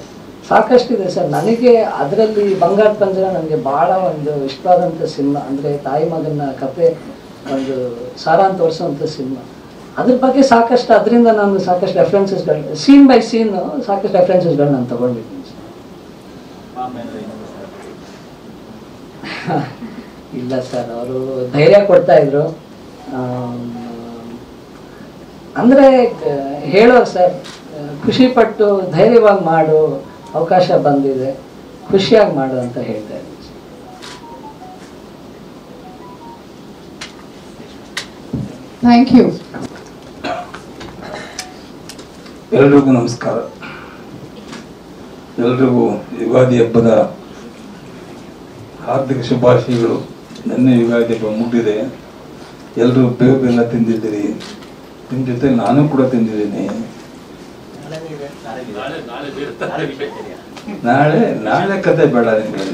ಸಾಕಷ್ಟಿದೆ ಸರ್. ನನಗೆ ಅದರಲ್ಲಿ ಬಂಗಾರ ಪಂಜರ ನನಗೆ ಭಾಳ ಒಂದು ಇಷ್ಟವಾದಂಥ ಸಿನಿಮಾ. ಅಂದರೆ ತಾಯಿ ಮಗನ ಕತೆ ಒಂದು ಸಾರಾಂಶ ತೋರಿಸುವಂಥ ಸಿನಿಮಾ. ಅದ್ರ ಬಗ್ಗೆ ಸಾಕಷ್ಟು, ಅದರಿಂದ ನಾನು ಸಾಕಷ್ಟು ರೆಫರೆನ್ಸಸ್ಗಳು, ಸೀನ್ ಬೈ ಸೀನ್ ಸಾಕಷ್ಟು ರೆಫರೆನ್ಸಸ್ಗಳು ನಾನು ತಗೊಂಡಿದ್ದೀನಿ ಸರ್. ಇಲ್ಲ ಸರ್, ಅವರು ಧೈರ್ಯ ಕೊಡ್ತಾಯಿದ್ರು. ಅಂದರೆ ಹೇಳೋರು ಸರ್, ಖುಷಿಪಟ್ಟು ಧೈರ್ಯವಾಗಿ ಮಾಡು, ಅವಕಾಶ ಬಂದಿದೆ, ಖುಷಿಯಾಗಿ ಮಾಡು ಅಂತ ಹೇಳ್ತಾ ಇದ್ದೀನಿ. Thank you. ಎಲ್ರಿಗೂ ನಮಸ್ಕಾರ. ಎಲ್ರಿಗೂ ಯುಗಾದಿ ಹಬ್ಬದ ಹಾರ್ದಿಕ ಶುಭಾಶಯಗಳು. ನನ್ನ ಯುಗಾದಿ ಹಬ್ಬ ಮುಗಿದಿದೆ. ಎಲ್ಲರೂ ಬೇವು ಬೆಲ್ಲ ತಿಂದಿದ್ದೀರಿ, ನಿಮ್ಮ ಜೊತೆ ನಾನು ಕೂಡ ತಿಂದಿದ್ದೀನಿ. ನಾಳೆ ಕತೆ ಬೇಡ ನಿಮಗೆ,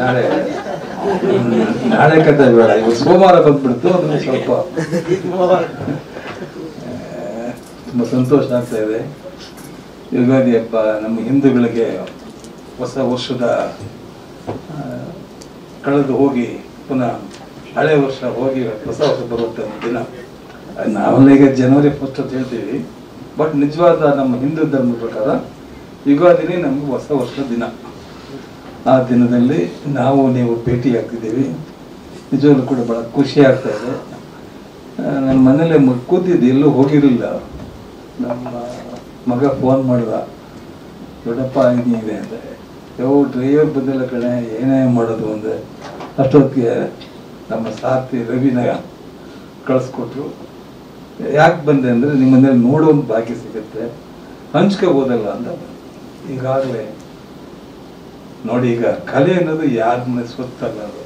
ನಾಳೆ ಕತೆ ಬೇಡ. ಇವತ್ತು ಸೋಮವಾರ ಬಂದ್ಬಿಡ್ತು, ಅದನ್ನು ಸ್ವಲ್ಪ ತುಂಬ ಸಂತೋಷ ಆಗ್ತಾ ಇದೆ. ಯುಗಾದಿ ಹಬ್ಬ ನಮ್ಮ ಹಿಂದೂಗಳಿಗೆ ಹೊಸ ವರ್ಷದ ಕಳೆದು ಹೋಗಿ ಪುನಃ ಹಳೆ ವರ್ಷ ಹೋಗಿ ಹೊಸ ವರ್ಷ ಬರುತ್ತೆ ದಿನ. ನಾವೆಲ್ಲ ಈಗ ಜನವರಿ 1 ಅಂತ ಹೇಳ್ತೀವಿ, ಬಟ್ ನಿಜವಾದ ನಮ್ಮ ಹಿಂದೂ ಧರ್ಮದ ಪ್ರಕಾರ ಯುಗಾದಿನೇ ನಮ್ಗೆ ಹೊಸ ವರ್ಷದ ದಿನ. ಆ ದಿನದಲ್ಲಿ ನಾವು ನೀವು ಭೇಟಿ ಆಗ್ತಿದ್ದೀವಿ. ನಿಜವಾಗ್ಲೂ ಕೂಡ ಭಾಳ ಖುಷಿ ಆಗ್ತಾ ಇದೆ. ನನ್ನ ಮನೇಲೆ ಕೂತಿದ್ದು, ಎಲ್ಲೂ ಹೋಗಿರಲಿಲ್ಲ. ನಮ್ಮ ಮಗ ಫೋನ್ ಮಾಡಿದ, ದೊಡ್ಡಪ್ಪ ಇದೆ ಅಂದರೆ, ಯಾವ ಡ್ರೈವರ್ ಬಂದಿಲ್ಲ ಕಣೆ, ಏನೇ ಮಾಡೋದು ಅಂದರೆ ಅಷ್ಟೊತ್ತಿಗೆ ನಮ್ಮ ಸಾರ್ಥಿ ರವಿನ ಕಳಿಸ್ಕೊಟ್ರು. ಯಾಕೆ ಬಂದೆ ಅಂದರೆ, ನಿಮ್ಮ ಮನೇಲಿ ನೋಡೋ ಒಂದು ಭಾಗ್ಯ ಸಿಗುತ್ತೆ, ಹಂಚ್ಕೋಬೋದಲ್ಲ ಅಂತ. ಈಗಾಗಲೇ ನೋಡಿ, ಈಗ ಕಲೆ ಅನ್ನೋದು ಯಾರ ಮನೆ ಸ್ವತ್ತಲ್ಲ. ಅದು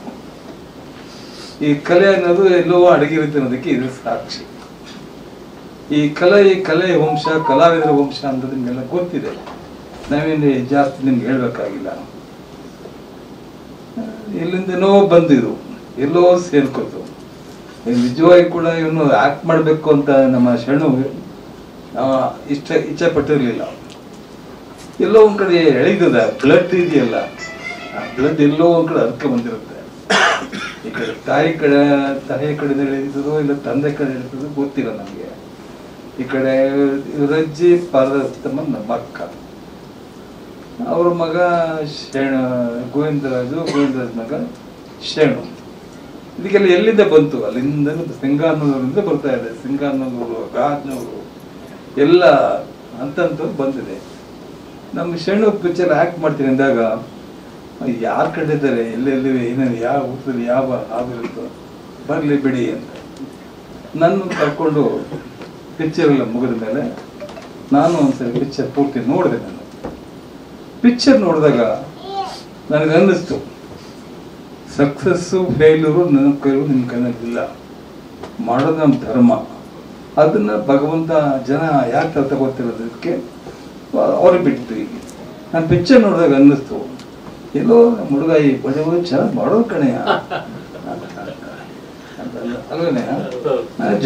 ಈ ಕಲೆ ಅನ್ನೋದು ಎಲ್ಲೋ ಅಡಗಿರುತ್ತೆ ಅನ್ನೋದಕ್ಕೆ ಇದು ಸಾಕ್ಷಿ. ಈ ಕಲೆ ವಂಶ, ಕಲಾವಿದರ ವಂಶ ಅಂತ ನಿಮ್ಗೆಲ್ಲ ಗೊತ್ತಿದೆ. ನಾವೇನು ಜಾಸ್ತಿ ನಿಮ್ಗೆ ಹೇಳ್ಬೇಕಾಗಿಲ್ಲ. ಎಲ್ಲಿಂದನೋ ಬಂದಿರು, ಎಲ್ಲೋ ಸೇರ್ಕೋತು. ನಿಜವಾಗಿ ಕೂಡ ಇವನು ಆಕ್ಟ್ ಮಾಡಬೇಕು ಅಂತ ನಮ್ಮ ಶರಣು ಇಚ್ಛೆ ಪಟ್ಟಿರಲಿಲ್ಲ. ಎಲ್ಲೋ ಒಂದ್ ಕಡೆ ಎಳೆದದ ಬ್ಲಡ್ ಇದೆಯಲ್ಲ, ಆ ಬ್ಲಡ್ ಎಲ್ಲೋ ಒಂದ್ ಕಡೆ ಅರ್ಕ ಬಂದಿರುತ್ತೆ. ಈ ಕಡೆ ತಾಯಿ ಕಡೆ ಎಳೆದಿದ್ದೋ ಇಲ್ಲ ತಂದೆ ಕಡೆ ಎಳೆದಿದ್ದೋ ಗೊತ್ತಿಲ್ಲ ನಮಗೆ. ಈ ಕಡೆ ರಜ್ಜಿ ಪಾರ್ವತಮ್ಮ ನಮ್ಮ ಅಕ್ಕ, ಅವ್ರ ಮಗ ಗೋವಿಂದರಾಜ್ ಮಗ ಶರಣು. ಇದಕ್ಕೆಲ್ಲ ಎಲ್ಲಿಂದ ಬಂತು? ಅಲ್ಲಿಂದ ಸಿಂಗಾರನೂರಿಂದ ಬರ್ತಾ ಇದೆ. ಸಿಂಗಾರನೂರು, ಗಾಜ್ನೂರು ಎಲ್ಲ ಅಂತಂತೂ ಬಂದಿದೆ. ನಮ್ಮ ಶರಣು ಪಿಕ್ಚರ್ ಆಕ್ಟ್ ಮಾಡ್ತೀನಿ ಅಂದಾಗ ಯಾರು ಕಂಡಿದ್ದಾರೆ, ಎಲ್ಲೆಲ್ಲಿ ಏನೇನು ಯಾವ ಊಟದಲ್ಲಿ ಯಾವ ಆಗಿರುತ್ತೋ ಬರಲಿ ಬಿಡಿ ಅಂತ ನನ್ನ ಕರ್ಕೊಂಡು ಪಿಕ್ಚರ್ ಎಲ್ಲ ಮುಗಿದ ಮೇಲೆ ನಾನು ಒಂದ್ಸರಿ ಪಿಕ್ಚರ್ ಪೂರ್ತಿ ನೋಡಿದೆ. ನಾನು ಪಿಕ್ಚರ್ ನೋಡಿದಾಗ ನನಗೆ ಅನ್ನಿಸ್ತು, ಸಕ್ಸಸ್ಸು ಫೇಲ್ಯೂರು ನನ್ನ ಕೈಲೂ ನಿಮ್ಮ ಕೈನಲ್ಲಿಲ್ಲ, ಮಾಡೋದು ನಮ್ಮ ಧರ್ಮ. ಅದನ್ನ ಭಗವಂತ ಜನ ಯಾಕೆ ತಗೋತಿರೋದಕ್ಕೆ ಅವ್ರಿಗೆ ಬಿಡ್ತೀವಿ. ನಾನು ಪಿಕ್ಚರ್ ನೋಡಿದಾಗ ಅನ್ನಿಸ್ತು, ಎಲ್ಲೋ ನಮ್ಮ ಹುಡುಗ ಈ ಬಡ ಚೆನ್ನಾಗಿ ಮಾಡೋದು ಕಣೆಯ ಅಲ್ವೇ.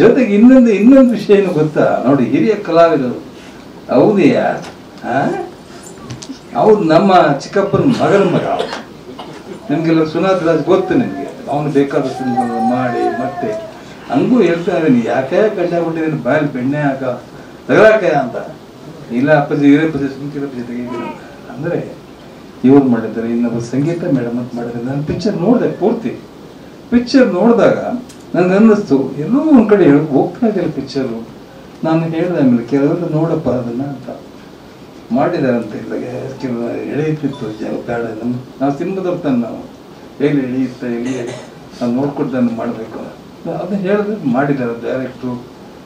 ಜೊತೆಗೆ ಇನ್ನೊಂದು ವಿಷಯ ಏನು ಗೊತ್ತಾ ನೋಡಿ, ಹಿರಿಯ ಕಲಾವಿದರು ಹೌದೆಯಾ, ಅವ್ರು ನಮ್ಮ ಚಿಕ್ಕಪ್ಪನ ಮಗನ ಮಗ. ನಿಮ್ಗೆಲ್ಲ ಸುನಾಥ್ ರಾಜ್ ಗೊತ್ತು ನಿಮ್ಗೆ, ಅವನು ಬೇಕಾದ ಸಿನಿಮಾ ಮಾಡಿ ಮತ್ತೆ ಹಂಗೂ ಹೇಳ್ತಾ ಇದ್ದೀನಿ, ಯಾಕೆ ಕಟ್ಟಾಗ್ಬಿಟ್ಟಿದ್ದೀನಿ ಬಾಯಲ್ಲಿ ಬೆಣ್ಣೆ ಹಾಕ ತಗಲಾಕ ಅಂತ. ಇಲ್ಲ ಅಪ್ಪಾಜಿ ಹಿರೇಪಜಿ ಸುಂಕಿರಪ್ಪಜಿ ತೆಗಿದ್ದೀನಿ ಅಂದ್ರೆ ಇವ್ರು ಮಾಡಿದ್ದಾರೆ. ಇನ್ನೊಬ್ಬ ಸಂಗೀತ ಮೇಡಮ್ ಅಂತ ಮಾಡಿದ್ದಾರೆ. ನಾನು ಪಿಕ್ಚರ್ ನೋಡಿದೆ ಪೂರ್ತಿ. ಪಿಕ್ಚರ್ ನೋಡಿದಾಗ ನನ್ಗೆ ಅನ್ನಿಸ್ತು, ಎಲ್ಲೋ ಒಂದ್ ಕಡೆ ಹೋಗ್ತಾ ಇದ್ದಿಲ್ಲ ಪಿಕ್ಚರು. ನಾನು ಹೇಳಿದೆ ಆಮೇಲೆ ಕೆಲವರು ನೋಡಪ್ಪ ಅದನ್ನ ಅಂತ ಮಾಡಿದಾರಂತ. ಇಲ್ಲ ಕೆಲವು ಎಳೆಯುತ್ತಿತ್ತು ಬೇಡ, ನಾವು ಸಿನಿಮಾದವ್ರು ತಾನೆ, ನಾವು ಎಲ್ಲಿ ಎಳೆಯುತ್ತೆ ಎಲ್ಲಿ ನಾವು ನೋಡ್ಕೊಡ್ತಾನೆ ಮಾಡಬೇಕು ಅದನ್ನ ಹೇಳಿದ್ರೆ ಮಾಡಿದ್ದಾರೆ. ಡೈರೆಕ್ಟ್ರು,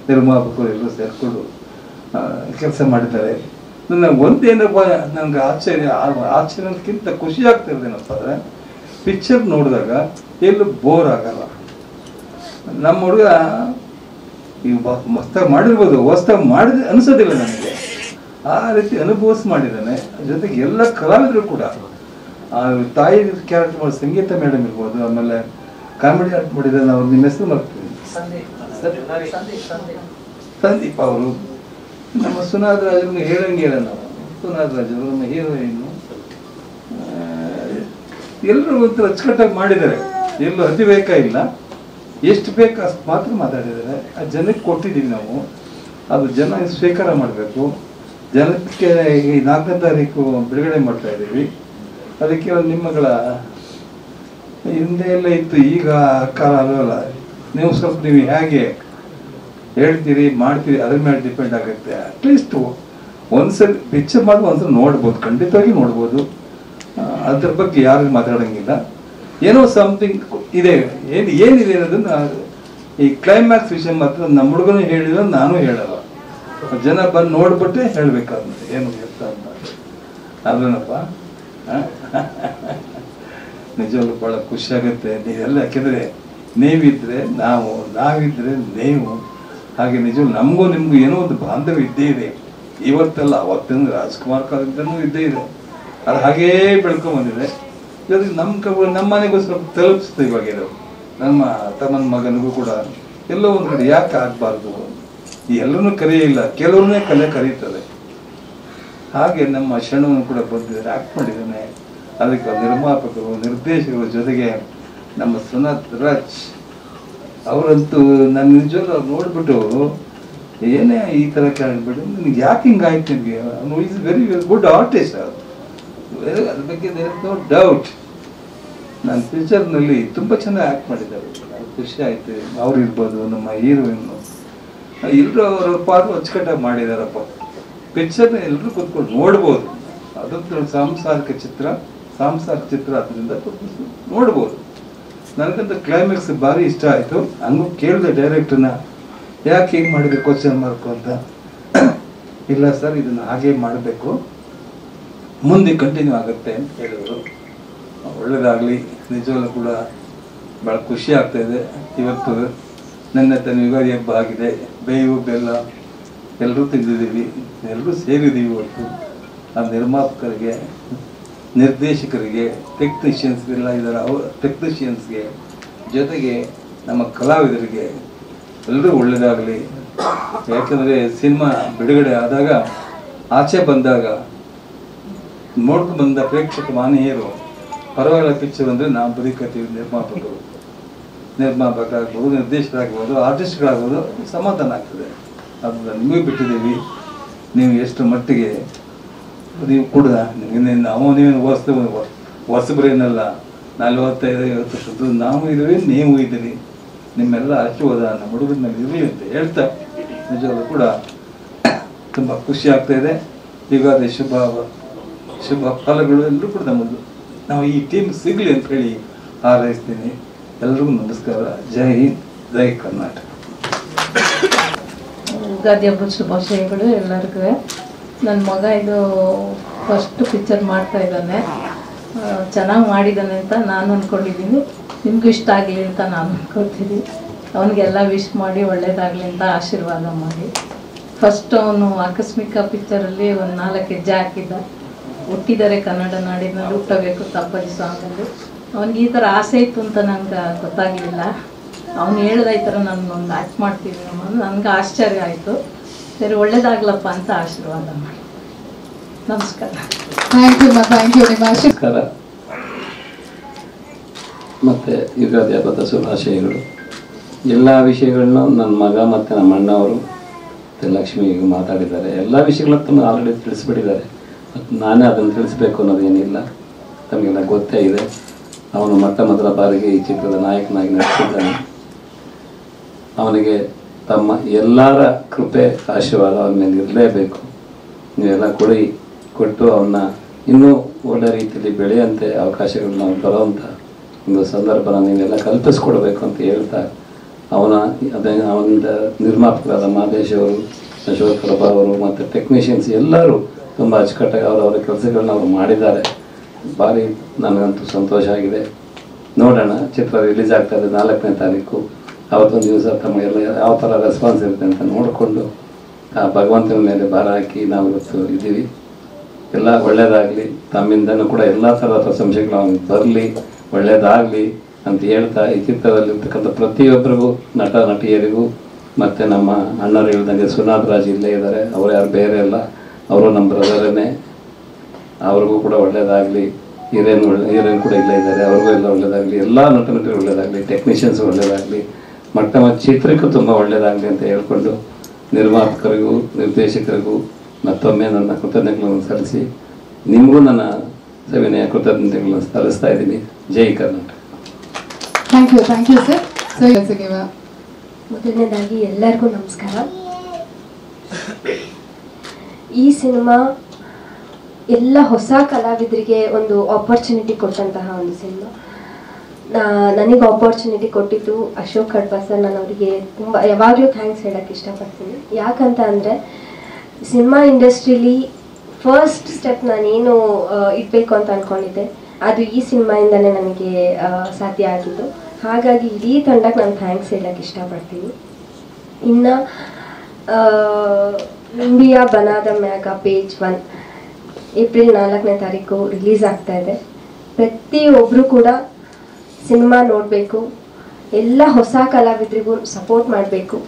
ನಿರ್ಮಾಪಕರು ಎಲ್ಲರೂ ಸೇರ್ಕೊಂಡು ಕೆಲಸ ಮಾಡಿದ್ದಾರೆ. ನನ್ನ ಒಂದೇನಪ್ಪ ನನಗೆ ಆಶ್ಚರ್ಯಕ್ಕಿಂತ ಖುಷಿ ಆಗ್ತಿರೋದೇನಪ್ಪ ಅಂದರೆ, ಪಿಕ್ಚರ್ ನೋಡಿದಾಗ ಎಲ್ಲೂ ಬೋರ್ ಆಗಲ್ಲ. ನಮ್ಮ ಹುಡುಗ ಈಗ ಮಸ್ತಾಗಿ ಮಾಡಿರ್ಬೋದು, ಹೊಸ್ದಾಗಿ ಮಾಡಿದ್ರೆ ಅನಿಸೋದಿಲ್ಲ ನನಗೆ. ಆ ರೀತಿ ಅನುಭವಿಸಿ ಮಾಡಿದ್ದಾನೆ. ಜೊತೆಗೆ ಎಲ್ಲ ಕಲಾವಿದರು ಕೂಡ ತಾಯಿ ಕ್ಯಾರೆಕ್ಟರ್ ಮಾಡಿ ಸಂಗೀತ ಮೇಡಮ್ ಇರ್ಬೋದು, ಆಮೇಲೆ ಕಾಮಿಡಿ ಆರ್ಟ್ ಮಾಡಿದ್ದಾನೆ. ಅವ್ರು ನಿಮ್ಮ ಹೆಸರು ಮಾಡ್ತೀವಿ, ಸಂದೀಪ್ ಅವರು. ನಮ್ಮ ಸುನಾಥ್ ರಾಜ್ ಹೇಳಂಗಿಲ್ಲ ನಾವು. ಸುನಾಥ್ ರಾಜ್ ಅವರು ನಮ್ಮ ಹೀರೋಯಿನ್ನು. ಎಲ್ಲರೂ ಒಂಥರ ಅಚ್ಚುಕಟ್ಟಾಗಿ ಮಾಡಿದ್ದಾರೆ. ಎಲ್ಲೂ ಅತಿವೇಕ ಇಲ್ಲ, ಎಷ್ಟು ಬೇಕು ಅಷ್ಟು ಮಾತ್ರ ಮಾತಾಡಿದ್ದಾರೆ. ಆ ಜನಕ್ಕೆ ಕೊಟ್ಟಿದ್ದೀವಿ ನಾವು, ಅದು ಜನ ಸ್ವೀಕಾರ ಮಾಡಬೇಕು. ಜನಕ್ಕೆ ಈ 4ನೇ ತಾರೀಕು ಬಿಡುಗಡೆ ಮಾಡ್ತಾ ಇದ್ದೀವಿ. ಅದಕ್ಕೆ ನಿಮ್ಮಗಳ ಹಿಂದೆ ಎಲ್ಲ ಇತ್ತು, ಈಗ ಕಾಲ ಅಲ್ವಲ್ಲ. ನೀವು ಹೇಗೆ ಹೇಳ್ತೀರಿ ಮಾಡ್ತೀರಿ ಅದ್ರ ಮೇಲೆ ಡಿಪೆಂಡ್ ಆಗುತ್ತೆ. ಅಟ್ಲೀಸ್ಟ್ ಒಂದ್ಸರಿ ಪಿಕ್ಚರ್ ಮಾಡಿ ಒಂದ್ಸಲ ನೋಡ್ಬೋದು, ಖಂಡಿತವಾಗಿ ನೋಡ್ಬೋದು. ಅದ್ರ ಬಗ್ಗೆ ಯಾರು ಮಾತಾಡೋಂಗಿಲ್ಲ. ಏನೋ ಸಮಥಿಂಗ್ ಇದೆ, ಏನಿದೆ ಅನ್ನೋದನ್ನ ಈ ಕ್ಲೈಮ್ಯಾಕ್ಸ್ ವಿಷಯ ಮಾತ್ರ ನಮ್ಮ ಹುಡುಗನು ಹೇಳಿಲ್ಲ, ನಾನು ಹೇಳಲ್ಲ. ಜನ ಬಂದು ನೋಡ್ಬಿಟ್ಟೆ ಹೇಳ್ಬೇಕಾದಂತೆ ಏನು ಇರ್ತ ಅಂತ. ಅದೇನಪ್ಪ ನಿಜವಾಗ್ಲೂ ಬಹಳ ಖುಷಿ ಆಗುತ್ತೆ. ನೀವೆಲ್ಲ ಯಾಕೆಂದ್ರೆ ನೀವಿದ್ರೆ ನಾವು, ನಾವಿದ್ರೆ ನೀವು, ಹಾಗೆ ನಿಜವಾಗ್ಲೂ ನಮಗೂ ನಿಮ್ಗೂ ಏನೋ ಒಂದು ಬಾಂಧವ್ಯ ಇದ್ದೇ ಇದೆ. ಇವತ್ತಲ್ಲ ಅವತ್ತಿನ ರಾಜ್ಕುಮಾರ್ ಕಾಲದಿಂದನೂ ಇದ್ದೇ ಇದೆ. ಅದು ಹಾಗೇ ಬೆಳ್ಕೊಂಡ್ ಬಂದಿದೆ. ಜೊತೆಗೆ ನಮ್ಮ ಮನೆಗೂ ಸ್ವಲ್ಪ ತಲುಪಿಸ್ತು ಇವಾಗ ಇದು. ನಮ್ಮ ತಮ್ಮನ ಮಗನಿಗೂ ಕೂಡ ಎಲ್ಲೋ ಒಂದು ಕಡೆ ಯಾಕೆ ಆಗಬಾರ್ದು, ಎಲ್ಲರನ್ನೂ ಕರೆಯಿಲ್ಲ, ಕೆಲವ್ರನ್ನೇ ಕರೀತದೆ. ಹಾಗೆ ನಮ್ಮ ಶರಣವನ್ನು ಕೂಡ ಬಂದಿದ್ದಾರೆ, ಆಕ್ಟ್ ಮಾಡಿದ್ದಾನೆ. ಅದಕ್ಕೆ ನಿರ್ಮಾಪಕರು, ನಿರ್ದೇಶಕರು, ಜೊತೆಗೆ ನಮ್ಮ ಸುನಾಥ್ ರಾಜ್ ಅವರಂತೂ ನನ್ನ ನಿಜವಾಗ್ಲೂ ಅವ್ರು ನೋಡ್ಬಿಟ್ಟು ಏನೇ ಈ ಥರ ಕೇಳ್ಬಿಟ್ಟು ನಿಮ್ಗೆ ಯಾಕೆ ಹಿಂಗಾಯ್ತು ನಿಮಗೆ, ಅವನು ಈಸ್ ವೆರಿ ಗುಡ್ ಆರ್ಟಿಸ್ಟ್. ಅದ್ರ ಬಗ್ಗೆ ನೋ ಡೌಟ್. ನನ್ನ ಪಿಕ್ಚರ್ನಲ್ಲಿ ತುಂಬ ಚೆನ್ನಾಗಿ ಆ್ಯಕ್ಟ್ ಮಾಡಿದ್ದಾರೆ, ಖುಷಿ ಆಯ್ತು. ಅವ್ರು ಇರ್ಬೋದು, ನಮ್ಮ ಹೀರೋಯಿನ್ನು ಎಲ್ಲರೂ ಅವ್ರ ಪಾತ್ರ ಅಚ್ಚುಕಟ್ಟಾಗಿ ಮಾಡಿದಾರಪ್ಪ. ಪಿಕ್ಚರ್ನ ಎಲ್ಲರೂ ಕೂತ್ಕೊಂಡು ನೋಡ್ಬೋದು. ಅದೊಂದು ಸಾಂಸಾರಿಕ ಚಿತ್ರ ಅದರಿಂದ ನೋಡ್ಬೋದು. ನನಗಂತ ಕ್ಲೈಮ್ಯಾಕ್ಸ್ ಭಾರಿ ಇಷ್ಟ ಆಯಿತು. ಹಂಗೂ ಕೇಳಿದೆ ಡೈರೆಕ್ಟರ್ನ, ಯಾಕೆ ಹೀಗೆ ಮಾಡಿದೆ ಕ್ವಶನ್ ಮಾರ್ಕು ಅಂತ. ಇಲ್ಲ ಸರ್, ಇದನ್ನು ಹಾಗೆ ಮಾಡಬೇಕು, ಮುಂದೆ ಕಂಟಿನ್ಯೂ ಆಗುತ್ತೆ ಅಂತ ಹೇಳಿದರು. ಒಳ್ಳೆಯದಾಗಲಿ. ನಿಜವಾಗ್ಲೂ ಕೂಡ ಭಾಳ ಖುಷಿ ಆಗ್ತಾ ಇದೆ. ಇವತ್ತು ನನ್ನ ತನ್ನ ಯುಗಾದಿ ಹಬ್ಬ ಆಗಿದೆ. ಬೇವು ಬೆಲ್ಲ ಎಲ್ಲರೂ ತಿಂದಿದ್ದೀವಿ, ಎಲ್ಲರೂ ಸೇರಿದ್ದೀವಿ. ಇವತ್ತು ಆ ನಿರ್ಮಾಪಕರಿಗೆ, ನಿರ್ದೇಶಕರಿಗೆ, ಟೆಕ್ನಿಷಿಯನ್ಸ್ಗೆಲ್ಲ ಇದ್ದಾರೆ, ಟೆಕ್ನಿಷಿಯನ್ಸ್ಗೆ, ಜೊತೆಗೆ ನಮ್ಮ ಕಲಾವಿದರಿಗೆ ಎಲ್ಲರೂ ಒಳ್ಳೆಯದಾಗಲಿ. ಯಾಕೆಂದರೆ ಸಿನಿಮಾ ಬಿಡುಗಡೆ ಆದಾಗ ಆಚೆ ಬಂದಾಗ ನೋಡ್ಕೊಂಡು ಬಂದ ಪ್ರೇಕ್ಷಕ ಮಾನೀಯರು ಪರವಾಗಿಲ್ಲ ಪಿಕ್ಚರ್ ಅಂದರೆ ನಾವು ಬದುಕತ್ತೀವಿ, ನಿರ್ಮಾಪಕರಾಗ್ಬೋದು, ನಿರ್ದೇಶಕರಾಗ್ಬೋದು, ಆರ್ಟಿಸ್ಟ್ಗಳಾಗ್ಬೋದು, ಸಮಾಧಾನ ಆಗ್ತದೆ. ಅದನ್ನು ನಿಮಗೆ ಬಿಟ್ಟಿದ್ದೀವಿ. ನೀವು ಎಷ್ಟು ಮಟ್ಟಿಗೆ ನೀವು ಕೂಡ ನೀವೇನು ಹೊಸಬ್ರೇನಲ್ಲ, 45-50 ವರ್ಷದ್ದು ನಾವು ಇದ್ದೀವಿ, ನೀವು ಇದ್ದೀರಿ. ನಿಮ್ಮೆಲ್ಲ ಆಶೀರ್ವಾದ ನಮ್ಮ ಹುಡುಗರಲ್ಲಿ ಇರಲಿ ಅಂತ ಹೇಳ್ತಾ ನಿಜವಾಗ್ಲೂ ಕೂಡ ತುಂಬ ಖುಷಿ ಆಗ್ತಾಯಿದೆ. ಯುಗಾದಿ ಶುಭ ಫಲಗಳು ಎಲ್ಲರೂ ಕೂಡ ನಮ್ಮದು ನಾವು ಈ ಟೀಮ್ ಸಿಗಲಿ ಅಂತ ಹೇಳಿ ಹಾರೈಸ್ತೀನಿ. ಎಲ್ರಿಗೂ ನಮಸ್ಕಾರ. ಜೈ ಹಿಂದ್, ಜೈ ಕರ್ನಾಟಕ. ಯುಗಾದಿ ಹಬ್ಬದ ಶುಭಾಶಯಗಳು ಎಲ್ಲರಿಗೂ. ನನ್ನ ಮಗ ಇದು ಫಸ್ಟ್ ಪಿಕ್ಚರ್ ಮಾಡ್ತಾ ಇದ್ದಾನೆ, ಚೆನ್ನಾಗಿ ಮಾಡಿದ್ದಾನೆ ಅಂತ ನಾನು ಅಂದ್ಕೊಂಡಿದ್ದೀನಿ. ನಿಮಗೂ ಇಷ್ಟ ಆಗಲಿ ಅಂತ ನಾನು ಅಂದ್ಕೊಳ್ತೀನಿ. ಅವನಿಗೆಲ್ಲ ವಿಶ್ ಮಾಡಿ ಒಳ್ಳೇದಾಗಲಿ ಅಂತ ಆಶೀರ್ವಾದ ಮಾಡಿ. ಫಸ್ಟ್ ಅವನು ಆಕಸ್ಮಿಕ ಪಿಕ್ಚರಲ್ಲಿ ಒಂದು 4 ಹೆಜ್ಜೆ ಹಾಕಿದ್ದ. ಹುಟ್ಟಿದರೆ ಕನ್ನಡ ನಾಡಿನಲ್ಲಿ ಹುಟ್ಟಬೇಕು ತಪ್ಪದಿ ಸಾಂಗಲ್ಲಿ. ಅವನಿಗೆ ಈ ಥರ ಆಸೆ ಇತ್ತು ಅಂತ ನಂಗೆ ಗೊತ್ತಾಗಲಿಲ್ಲ. ಅವ್ನು ಹೇಳ್ದ ಈ ಥರ ನಾನು ಒಂದು ಆ್ಯಕ್ಟ್ ಮಾಡ್ತೀನಿ ಅನ್ನೋದು ನನಗೆ ಆಶ್ಚರ್ಯ ಆಯಿತು. ಸರಿ, ಒಳ್ಳೇದಾಗ್ಲಪ್ಪ ಅಂತ ಆಶೀರ್ವಾದ ಮಾಡಿ. ನಮಸ್ಕಾರ. Thank you. ನಿಮ್ಮ ಆಶೀರ್ವಾದ ಮತ್ತು ಯುಗಾದಿ ಹಬ್ಬದ ಶುಭಾಶಯಗಳು. ಎಲ್ಲ ವಿಷಯಗಳನ್ನೂ ನನ್ನ ಮಗ ಮತ್ತು ನಮ್ಮ ಅಣ್ಣವರು ಮತ್ತು ಲಕ್ಷ್ಮಿ ಮಾತಾಡಿದ್ದಾರೆ. ಎಲ್ಲ ವಿಷಯಗಳನ್ನ ಆಲ್ರೆಡಿ ತಿಳಿಸ್ಬಿಟ್ಟಿದ್ದಾರೆ. ಮತ್ತು ನಾನೇ ಅದನ್ನು ತಿಳಿಸ್ಬೇಕು ಅನ್ನೋದೇನಿಲ್ಲ, ತಮಗೆಲ್ಲ ಗೊತ್ತೇ ಇದೆ. ಅವನು ಮೊದಲ ಬಾರಿಗೆ ಈ ಚಿತ್ರದ ನಾಯಕನಾಗಿ ನಟಿಸಿದ್ದಾನೆ. ಅವನಿಗೆ ತಮ್ಮ ಎಲ್ಲರ ಕೃಪೆ ಆಶೀರ್ವಾದ ಅವನ ಮೇಲೆ ಇರಲೇಬೇಕು. ನೀವೆಲ್ಲ ಕೊಟ್ಟು ಅವನ್ನ ಇನ್ನೂ ಒಳ್ಳೆ ರೀತಿಯಲ್ಲಿ ಬೆಳೆಯುವಂತೆ ಅವಕಾಶಗಳು ನಾವು ಬರೋವಂಥ ಒಂದು ಸಂದರ್ಭನ ನೀವೆಲ್ಲ ಕಲ್ಪಿಸ್ಕೊಡ್ಬೇಕು ಅಂತ ಹೇಳ್ತಾ ಅವನಿಂದ ನಿರ್ಮಾಪಕರಾದ ಮಾದೇಶ್ ಅವರು, ಅಶೋಕ್ ಪ್ರಭಾ ಅವರು ಮತ್ತು ಟೆಕ್ನಿಷಿಯನ್ಸ್ ಎಲ್ಲರೂ ತುಂಬ ಅಚ್ಚುಕಟ್ಟಾಗಿ ಅವರ ಕೆಲಸಗಳನ್ನ ಅವರು ಮಾಡಿದ್ದಾರೆ. ಭಾರಿ ನನಗಂತೂ ಸಂತೋಷ ಆಗಿದೆ. ನೋಡೋಣ, ಚಿತ್ರ ರಿಲೀಸ್ ಆಗ್ತಾಯಿದೆ 4ನೇ ತಾರೀಕು. ಅವತ್ತೊಂದು ದಿವಸ ತಮಗೆಲ್ಲ ಯಾವ ಥರ ರೆಸ್ಪಾನ್ಸ್ ಇರುತ್ತೆ ಅಂತ ನೋಡಿಕೊಂಡು ಆ ಭಗವಂತನ ಮೇಲೆ ಭಾರ ಹಾಕಿ ನಾವು ಇವತ್ತು ಇದ್ದೀವಿ. ಎಲ್ಲ ಒಳ್ಳೆಯದಾಗಲಿ, ತಮ್ಮಿಂದನೂ ಕೂಡ ಎಲ್ಲ ಥರದ ಪ್ರಶಂಸೆಗಳು ಅವನಿಗೆ ಬರಲಿ, ಒಳ್ಳೆಯದಾಗಲಿ ಅಂತ ಹೇಳ್ತಾ ಈ ಚಿತ್ರದಲ್ಲಿರ್ತಕ್ಕಂಥ ಪ್ರತಿಯೊಬ್ಬರಿಗೂ, ನಟ ನಟಿಯರಿಗೂ ಮತ್ತು ನಮ್ಮ ಅಣ್ಣರು ಹೇಳಿದಂಗೆ ಸುನಾಥ್ ರಾಜ್ ಇಲ್ಲೇ ಇದ್ದಾರೆ, ಅವರು ಯಾರು ಬೇರೆ ಅಲ್ಲ, ಅವರು ನಮ್ಮ ಬ್ರದರನ್ನೇ. ಅವ್ರಿಗೂ ಕೂಡ ಒಳ್ಳೆಯದಾಗಲಿ. ಹೀರೋಯಿನ್ ಕೂಡ ಇಲ್ಲೇ ಇದ್ದಾರೆ, ಅವ್ರಿಗೂ ಎಲ್ಲ ಒಳ್ಳೆಯದಾಗಲಿ. ಎಲ್ಲ ನಟ ನಟರು ಒಳ್ಳೆಯದಾಗಲಿ, ಟೆಕ್ನಿಷಿಯನ್ಸ್ ಒಳ್ಳೆಯದಾಗಲಿ, ಚಿತ್ರಕ್ಕೂ ತುಂಬ ಒಳ್ಳೆಯದಾಗಲಿ ಅಂತ ಹೇಳ್ಕೊಂಡು ನಿರ್ಮಾಪಕರಿಗೂ ನಿರ್ದೇಶಕರಿಗೂ ಮತ್ತೊಮ್ಮೆ ನನ್ನ ಕೃತಜ್ಞತೆಗಳನ್ನು ಸಲ್ಲಿಸಿ ನಿಮಗೂ ನನ್ನ ಸವಿನಯ ಕೃತಜ್ಞತೆಗಳನ್ನು ಸಲ್ಲಿಸ್ತಾ ಇದ್ದೀನಿ. ಜೈ ಕರ್ನಾಟಕ. Thank you sir. ಮೊದಲನೇದಾಗಿ ಎಲ್ಲರಿಗೂ ನಮಸ್ಕಾರ. ಈ ಸಿನಿಮಾ ಎಲ್ಲ ಹೊಸ ಕಲಾವಿದರಿಗೆ ಒಂದು ಆಪರ್ಚುನಿಟಿ ಕೊಟ್ಟಂತಹ ಒಂದು ಸಿನಿಮಾ. ನನಗೆ ಆಪರ್ಚುನಿಟಿ ಕೊಟ್ಟಿದ್ದು ಅಶೋಕ್ ಖಡ್ಬಾ ಸರ್. ನಾನು ಅವರಿಗೆ ತುಂಬ ಯಾವಾಗಲೂ ಥ್ಯಾಂಕ್ಸ್ ಹೇಳೋಕ್ಕೆ ಇಷ್ಟಪಡ್ತೀನಿ. ಯಾಕಂತ ಅಂದರೆ ಸಿನಿಮಾ ಇಂಡಸ್ಟ್ರೀಲಿ ಫಸ್ಟ್ ಸ್ಟೆಪ್ ನಾನೇನು ಇಡಬೇಕು ಅಂತ ಅಂದ್ಕೊಂಡಿದ್ದೆ, ಅದು ಈ ಸಿನಿಮಾಯಿಂದನೇ ನನಗೆ ಸಾಧ್ಯ ಆಗಿದ್ದು. ಹಾಗಾಗಿ ಇಡೀ ತಂಡಕ್ಕೆ ನಾನು ಥ್ಯಾಂಕ್ಸ್ ಹೇಳೋಕ್ಕೆ ಇಷ್ಟಪಡ್ತೀನಿ. ಇನ್ನು ಇಂಡಿಯಾ ಬನಾದ ಮ್ಯಾಗ ಪೇಜ್ 1 ಏಪ್ರಿಲ್ 4ನೇ ತಾರೀಕು ರಿಲೀಸ್ ಆಗ್ತಾ ಇದೆ. ಪ್ರತಿಯೊಬ್ಬರು ಕೂಡ ಸಿನಿಮಾ ನೋಡಬೇಕು. ಎಲ್ಲ ಹೊಸ ಕಲಾವಿದರಿಗೂ ಸಪೋರ್ಟ್ ಮಾಡಬೇಕು.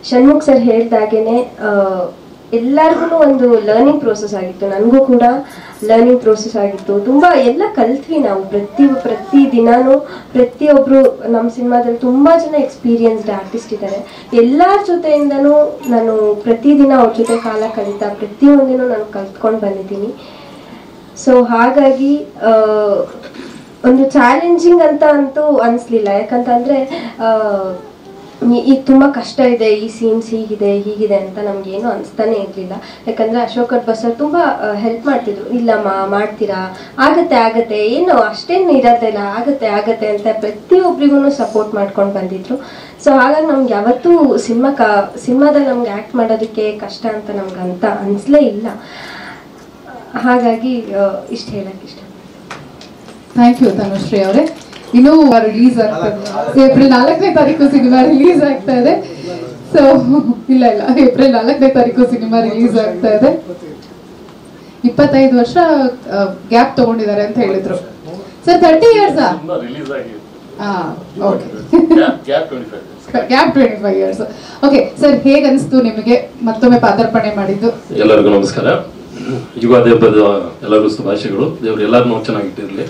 ಷಣ್ಮುಖ್ ಸರ್ ಹೇಳ್ದಾಗೇ ಎಲ್ಲರಿಗೂ ಒಂದು ಲರ್ನಿಂಗ್ ಪ್ರೋಸೆಸ್ ಆಗಿತ್ತು, ನನಗೂ ಕೂಡ ಲರ್ನಿಂಗ್ ಪ್ರೋಸೆಸ್ ಆಗಿತ್ತು. ತುಂಬ ಎಲ್ಲ ಕಲ್ತ್ವಿ ನಾವು. ಪ್ರತಿ ದಿನಾನು ಪ್ರತಿಯೊಬ್ಬರು ನಮ್ಮ ಸಿನಿಮಾದಲ್ಲಿ ತುಂಬ ಜನ ಎಕ್ಸ್ಪೀರಿಯನ್ಸ್ಡ್ ಆರ್ಟಿಸ್ಟ್ ಇದ್ದಾರೆ. ಎಲ್ಲರ ಜೊತೆಯಿಂದನೂ ನಾನು ಪ್ರತಿದಿನ ಅವ್ರ ಜೊತೆ ಕಾಲ ಕಳೀತಾ ಪ್ರತಿಯೊಂದಿನೂ ನಾನು ಕಲ್ತ್ಕೊಂಡು ಬಂದಿದ್ದೀನಿ. ಸೊ ಹಾಗಾಗಿ ಒಂದು ಚಾಲೆಂಜಿಂಗ್ ಅಂತ ಅಂತೂ ಅನಿಸ್ಲಿಲ್ಲ. ಯಾಕಂತಂದರೆ ಈಗ ತುಂಬ ಕಷ್ಟ ಇದೆ, ಈ ಸೀನ್ಸ್ ಹೀಗಿದೆ ಅಂತ ನಮಗೇನು ಅನಿಸ್ತಾನೆ ಇರಲಿಲ್ಲ. ಯಾಕಂದರೆ ಅಶೋಕ್ ಖಡ್ಬಾ ಸರ್ ತುಂಬ ಹೆಲ್ಪ್ ಮಾಡ್ತಿದ್ರು. ಇಲ್ಲಮ್ಮ ಮಾಡ್ತೀರಾ, ಆಗತ್ತೆ ಏನು ಅಷ್ಟೇನು ಇರೋದಿಲ್ಲ, ಆಗತ್ತೆ ಅಂತ ಪ್ರತಿಯೊಬ್ಬರಿಗೂ ಸಪೋರ್ಟ್ ಮಾಡ್ಕೊಂಡು ಬಂದಿದ್ರು. ಸೊ ಹಾಗಾಗಿ ನಮ್ಗೆ ಯಾವತ್ತೂ ಸಿನಿಮಾದಲ್ಲಿ ನಮ್ಗೆ ಆ್ಯಕ್ಟ್ ಮಾಡೋದಕ್ಕೆ ಕಷ್ಟ ಅಂತ ನಮ್ಗೆ ಅಂತ ಅನಿಸ್ಲೇ ಇಲ್ಲ. ಹಾಗಾಗಿ ಇಷ್ಟು ಹೇಳಕ್ಕೆ ಇಷ್ಟ. ಥ್ಯಾಂಕ್ ಯು ತನುಶ್ರೀ ಅವರೇ. ಇನ್ನೂ ರಿಲೀಸ್ ಆಗ್ತದೆ, ಏಪ್ರಿಲ್ 4ನೇ ತಾರೀಕು ಸಿನಿಮಾ ರಿಲೀಸ್ ಆಗ್ತಾ ಇದೆ. ಸೊ ಇಲ್ಲ ಏಪ್ರಿಲ್ 4ನೇ ತಾರೀಕು ಸಿನಿಮಾ ರಿಲೀಸ್ ಆಗ್ತಾ ಇದೆ. 25 ವರ್ಷ ಗ್ಯಾಪ್ ತಗೊಂಡಿದ್ದಾರೆ ಅಂತ ಹೇಳಿದ್ರು sir. 30 years okay gap 25 gap 25 years. Okay sir, ಹೇಗೆ ಅನಿಸ್ತು ನಿಮಗೆ ಮತ್ತೊಮ್ಮೆ ಪಾದಾರ್ಪಣೆ ಮಾಡಿದ್ದು? ಎಲ್ಲರಿಗೂ ನಮಸ್ಕಾರ. ಯುಗಾದಿ ಹಬ್ಬದ ಎಲ್ಲರಿಗೂ ಶುಭಾಶಯಗಳು. ದೇವರು ಎಲ್ಲರನ್ನೂ ಚೆನ್ನಾಗಿಟ್ಟಿರಲಿ.